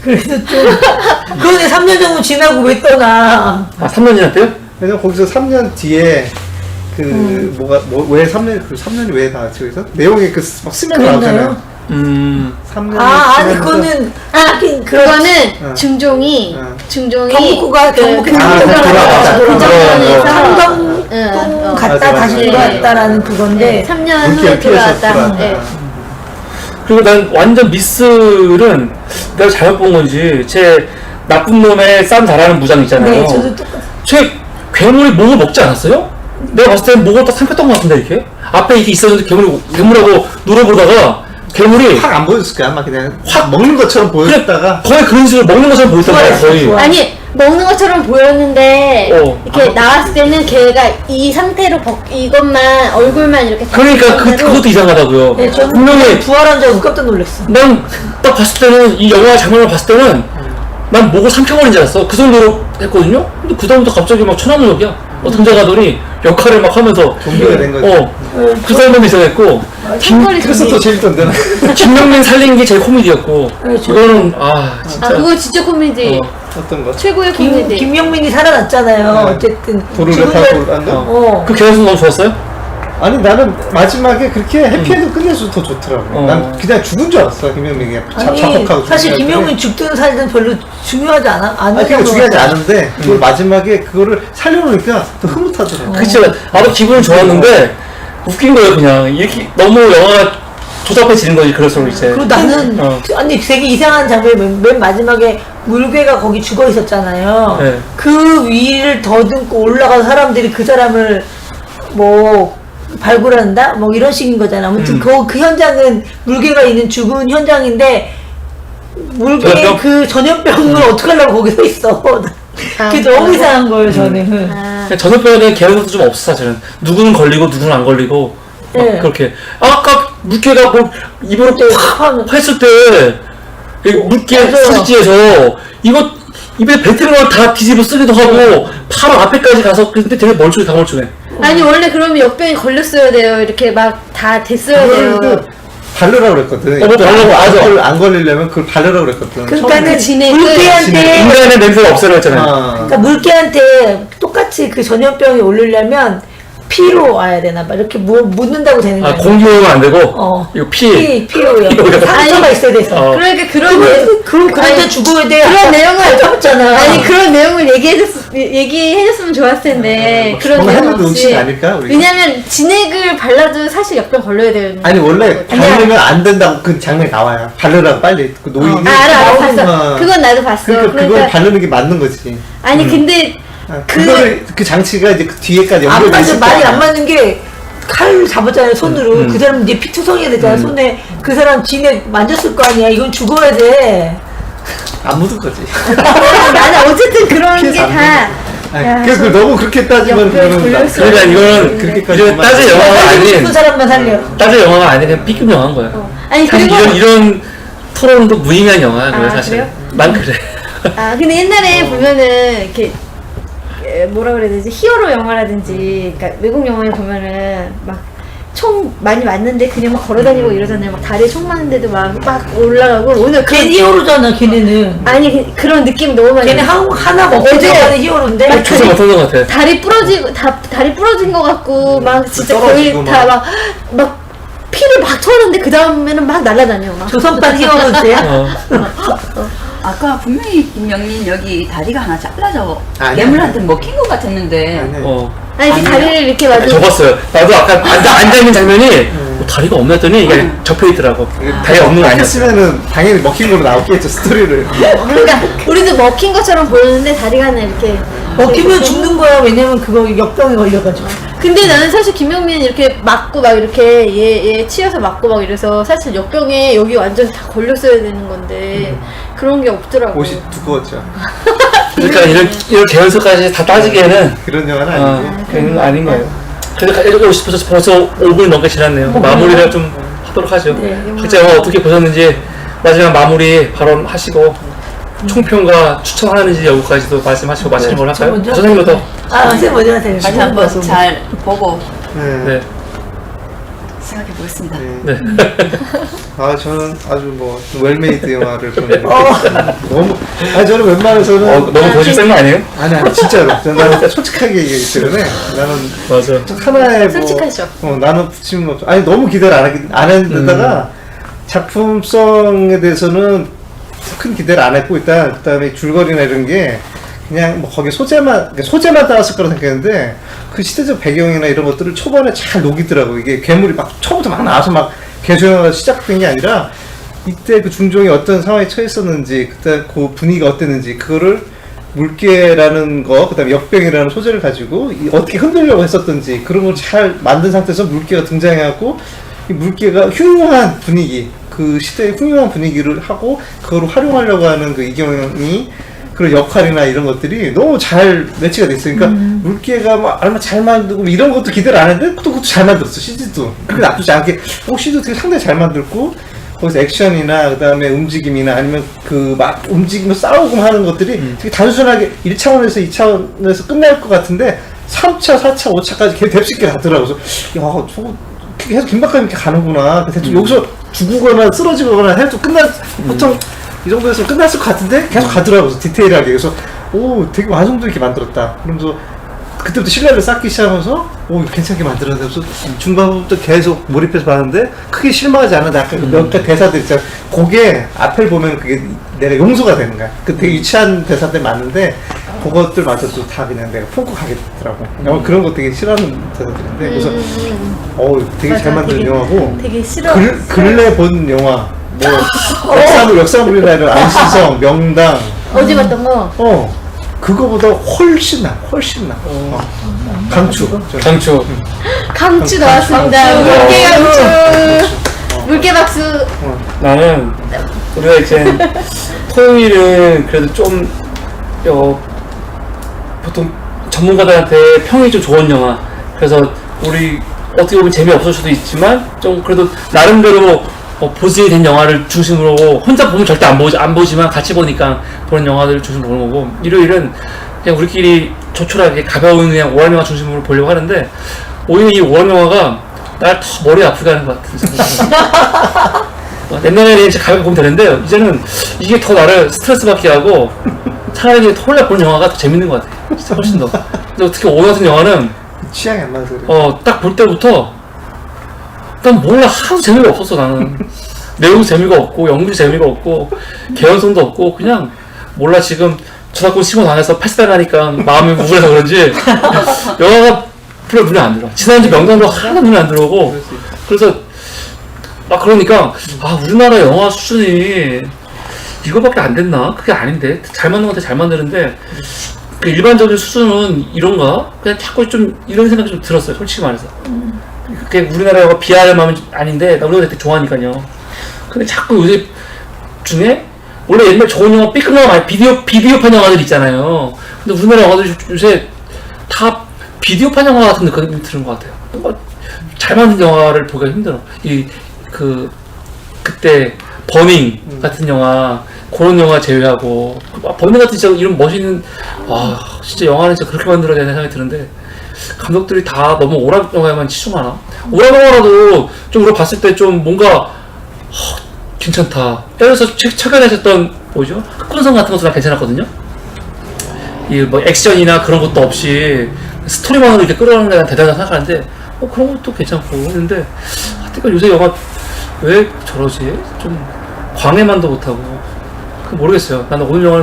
그런데 3년 정도 지나고 왜 떠나? 3년 지났대요? 왜냐면 거기서 3년 뒤에 왜 3년, 그 3년이 왜 나왔지, 여기서? 내용이 막 쓰면 나오잖아요. 그랬나요? 3년. 아니 그거는 그거는 중종이 경복구가 돌아가자. 그 정권에서 상정동 갔다 맞아. 다시 네. 돌아왔다라는 그건데 3년 물기를 후에 피해서 들어왔다. 돌아왔다. 네. 그리고 난 완전 미스는 내가 잘못 본 건지 제 나쁜 놈의 쌈 잘하는 무장 있잖아요. 네 저도 똑같아요. 쟤 괴물이 목을 먹지 않았어요? 내가 봤을 때는 목을 딱 삼켰던 것 같은데 이렇게? 앞에 이게 있었는데 괴물하고 노려보다가 괴물이 확 안 보였을 거야. 아마 그냥 확 먹는 것처럼 보였다가 거의 그런 식으로 먹는 것처럼 보였단 말이야 거의. 좋아. 아니 먹는 것처럼 보였는데 이렇게 안 나왔을 때는 걔가 이 상태로 이것만 얼굴만 이렇게 그러니까 그것도 이상하다고요. 네, 저는 분명히 부활한 줄 알고 깜짝 놀랐어. 난 딱 봤을 때는 이 영화 장면을 봤을 때는 난 목을 삼켜버린 줄 알았어. 그 정도로 했거든요. 근데 그 다음부터 갑자기 막 천하무적이야. 등장하더니 역할을 막 하면서 좀비가 된 거지. 그 사람도 이상했고 그래서 더 재밌던데. 김명민 살린 게 제일 코미디였고 네, 저- 이거는 진짜 그거 진짜 코미디 어떤 거? 최고의 코미디. 김명민이 살아났잖아요. 네. 어쨌든 돌을 죽은 타고 걸- 한 거? 어. 그 개연성 너무 좋았어요? 아니 나는 마지막에 그렇게 해피엔드 끝내서 더 좋더라고. 어. 난 그냥 죽은 줄 알았어. 김영민이 아니 자폭하고. 사실 죽은 줄 김명민 알았더니. 죽든 살든 별로 중요하지 않아. 안 아니 그냥 중요하지 않은데 음. 그걸 마지막에 그거를 살려놓으니까 더 흐뭇하더라고. 그치 나도 기분은 좋았는데 웃긴 거예요 그냥 이렇게 너무 영화가 조잡해지는 거지 그럴수록 이제 그리고 나는 아니 되게 이상한 장면이 맨 마지막에 물개가 거기 죽어 있었잖아요. 네. 그 위를 더듬고 올라가서 사람들이 그 사람을 뭐 발굴한다? 뭐 이런 식인 거잖아. 아무튼 그 현장은 물개가 있는 죽은 현장인데 물개 전염병? 그 전염병을 어떡하려고 거기 서 있어. 그게 너무 이상한 거예요 저는. 전염병에 개연성도 좀 없어 사실은 누구는 걸리고 누구는 안 걸리고 막 네. 그렇게 아까 물개가 뭐 입으로 팍 했을 때 이 물개 맞아요. 수지에서 이거 입에 뱉은 걸 다 뒤집어 쓰기도 하고 바로 앞에까지 가서 근데 되게 멀쩡해 다 멀쩡해. 아니 원래 그러면 역병이 걸렸어야 돼요. 이렇게 막 다 됐어야 돼요. 그걸 바르라고 그랬거든. 뭐 바르라고, 맞아. 그걸 안 걸리려면 그걸 바르라고 그랬거든. 그러니까는 진액을- 물개한테 인간의 냄새가 없애라고 했잖아요. 그러니까 물개한테 똑같이 그 전염병이 오르려면 피로 와야 되나 봐. 이렇게 묻는다고 되는 거야. 공기 오면 안 되고 이거 피로요. 상처가 있어야 돼서. 그러니까 그런데 죽어야 돼. 그런 내용을 잡았잖아. 아니 그런 내용을 얘기해줬으면 좋았을 텐데 그런 뭔가 내용 해도 없이. 놓치지 않을까, 우리가? 왜냐면 진액을 발라도 사실 역병 걸려야 되는. 아니 원래 아니야. 바르면 안 된다고 그 장면이 나와요. 바르라고 빨리 그 노인이. 알아 봤어. 어. 그건 나도 봤어. 그러니까 그걸 바르는 게 맞는 거지. 아니 근데 그거를 그 장치가 이제 그 뒤에까지 안 연결돼 맞는 있을 말이 거야. 안 맞는 게 칼 잡았잖아요 손으로. 그 사람 이제 피투성이야 되잖아. 손에 그 사람 진액 만졌을 거 아니야. 이건 죽어야 돼. 안 묻을 거지. 나는 어쨌든 그런 게 피해서 안 다 아니, 그 너무 그렇게 따지면 옆에 그러면 돌렸어. 그러니까 이거는 그렇게까지 이건 따질 영화가 싶은 아닌 사람만 살려. 따질 영화가 아닌 그냥 B급 영화인 거야. 아니 사실 그리고 이런 토론도 무의미한 영화야. 그래 아, 사실. 그래요? 난 그래. 아 근데 옛날에 보면은 이렇게 뭐라 그래야 되지 히어로 영화라든지 그러니까 외국 영화에 보면은 막 총 많이 맞는데 그냥 막 걸어다니고 이러잖아요. 막 다리에 총 맞는데도 막 올라가고 오늘 걔 히어로잖아, 걔네는. 아니 그런 느낌 너무 많이 걔네 하나 먹고 들어가는 히어로인데. 조사 못한 것 같아. 다리 부러지고 다리 부러진 것 같고 막 진짜 거의 떨어지고 다 막 피를 막 토하는데 그 다음에는 막 날아다녀 막. 조선판 히어로인데. 어. 아까 분명히 김영민 여기 다리가 하나 잘라져 아니야. 괴물한테 먹힌 것 같았는데 아니, 어. 아니 이렇게 아니야. 다리를 이렇게 아니, 맞고 접었어요. 나도 아까 앉아있는 장면이 뭐 다리가 없나 했더니 이게 접혀있더라고. 다리가 없는 거 아니야. 했으면은 당연히 먹힌 거로 나왔겠죠 스토리를. 그러니까 우리도 먹힌 것처럼 보였는데 다리가 하나 이렇게 먹히면 죽는 거야. 왜냐면 그거 역병에 걸려가지고. 근데 나는 사실 김영민 이렇게 맞고 막 이렇게 얘 치여서 맞고 막 이래서 사실 역병에 여기 완전 다 걸렸어야 되는 건데 그런 게 없더라고. 옷이 두꺼웠죠. 그러니까 이런 개연성까지 다 따지기에는 그런 영화는 아니고. 그건 아닌 거예요. 그래서 가지고 싶어서 벌써 5분 넘게 지났네요. 마무리를 좀 하도록 하죠. 네, 각자 영화 어떻게 보셨는지 마지막 마무리 발언하시고 총평과 추천하는지 여기까지도 말씀하시고 마치는 걸로 할까요? 먼저? 선생님부터. 아, 선생님 먼저 하세요. 다시 한번 잘 보고 네. 네. 생각해 보겠습니다. 네. 네. 아 저는 아주 뭐 웰메이드 영화를 보는 너무 저는 웬만해서는 너무 고집 센거 아니에요? 아니 진짜로 나는 솔직하게 얘기하기 때문에 나는 맞아. 하나의 솔직하셔. 나는 붙이는 없어. 아니 너무 기대를 안 했는데다가 작품성에 대해서는 큰 기대를 안 했고 일단 그다음에 줄거리나 이런 게 그냥 뭐 거기 소재만 따랐을 거라 생각했는데 그 시대적 배경이나 이런 것들을 초반에 잘 녹이더라고. 이게 괴물이 막 처음부터 막 나와서 막 개조영화가 시작된 게 아니라 이때 그 중종이 어떤 상황에 처했었는지 그때 그 분위기가 어땠는지 그거를 물개라는 거 그다음에 역병이라는 소재를 가지고 어떻게 흔들려고 했었던지 그런 걸 잘 만든 상태에서 물개가 등장해갖고 이 물개가 흉흉한 분위기 그 시대의 흉흉한 분위기를 하고 그걸 활용하려고 하는 그 이경영이 그런 역할이나 이런 것들이 너무 잘 매치가 됐어요. 그러니까 물개가 막 얼마 잘 만들고 이런 것도 기대를 안 했는데 또 그것도 잘 만들었어. CG도 그게 나쁘지 않게 CG도 되게 상당히 잘 만들고 거기서 액션이나 그 다음에 움직임이나 아니면 그 막 움직이면서 싸우고 하는 것들이 되게 단순하게 1차원에서 2차원에서 끝날 것 같은데 3차, 4차, 5차까지 걔 뎁시게 가더라고. 그래서 야 저거 계속 긴박감 있게 가는구나. 대충 여기서 죽거나 쓰러지거나 해도 보통 이 정도에서 끝났을 것 같은데 계속 가더라고. 그래서 디테일하게. 그래서 오 되게 완성도 있게 만들었다. 그러면서 그때부터 신뢰를 쌓기 시작하면서 오 괜찮게 만들었는데 그래서 중반부터 계속 몰입해서 봤는데 크게 실망하지 않는데 아까 몇 가지 대사들 있잖아. 그게 앞을 보면 그게 내가 용서가 되는 거야. 그 되게 유치한 대사들 많은데 그것들마저도 다 그냥 내가 폰고 가게 되더라고. 그런 거 되게 싫어하는 대사들인데 그래서 되게 잘 만든 되게, 영화고 되게 싫어. 근래 본 영화 뭐 역사물이나 이런 안시성 명당 어제 봤던 거. 그거보다 훨씬 나. 강추. 강추. 강추 나왔습니다. 물개 강추. 물개 박수. 나는 우리가 이제 토요일은 그래도 좀 보통 전문가들한테 평이 좀 좋은 영화. 그래서 우리 어떻게 보면 재미없을 수도 있지만 좀 그래도 나름대로 보증이 된 영화를 중심으로 혼자 보면 절대 안 보지만 같이 보니까 보는 영화들을 중심으로 보는 거고 일요일은 그냥 우리끼리 조촐하게 가벼운 그냥 오락 영화 중심으로 보려고 하는데 오히려 이 오락 영화가 날 더 머리 아프게 하는 것 같은 옛날에는 이제 가볍게 보면 되는데 이제는 이게 더 나를 스트레스 받게 하고 차라리 토요일에 보는 영화가 더 재밌는 것 같아. 진짜 훨씬 더. 근데 특히 오늘 같은 영화는 취향이 안 맞아서 그래. 딱 볼 때부터 난 몰라 하나도 재미가 없었어 나는. 내용도 재미가 없고 연기도 재미가 없고 개연성도 없고 그냥 몰라 지금 저작권 시공 당해서 패스당하니까 마음이 우울해서 그런지 영화가 별로 눈에 안 들어. 지난주 명당도 하나도 눈에 안 들어오고 그래서 그러니까 우리나라 영화 수준이 이거밖에 안 됐나? 그게 아닌데 잘 만든 건데 잘 만드는데 그 일반적인 수준은 이런가? 그냥 자꾸 좀 이런 생각이 좀 들었어요 솔직히 말해서. 그게 우리나라 영화 비하할 마음은 아닌데 나 우리가 되게 좋아하니까요. 근데 자꾸 요새 중에 원래 옛날 좋은 영화, 삐끗 영화 많이, 비디오판 영화들 있잖아요. 근데 우리나라 영화들이 요새 다 비디오판 영화 같은 느낌이 드는 것 같아요. 잘 만든 영화를 보기가 힘들어. 그때, 버닝 같은 영화, 그런 영화 제외하고, 버닝 같은 진짜 이런 멋있는, 진짜 영화는 진짜 그렇게 만들어야 되나 생각이 드는데, 감독들이 다 너무 오락 영화에만 치중하나? 오락 영화라도 좀 우리가 봤을 때 좀 뭔가, 괜찮다. 예를 들어서 최근에 하셨던, 뭐죠? 흑군성 같은 것도 다 괜찮았거든요? 액션이나 그런 것도 없이, 스토리만으로 이렇게 끌어가는 게 대단하다 생각하는데, 그런 것도 괜찮고 했는데, 하여튼 요새 영화 왜 저러지? 좀, 광해만도 못하고, 모르겠어요. 나는 오늘 영화는 좀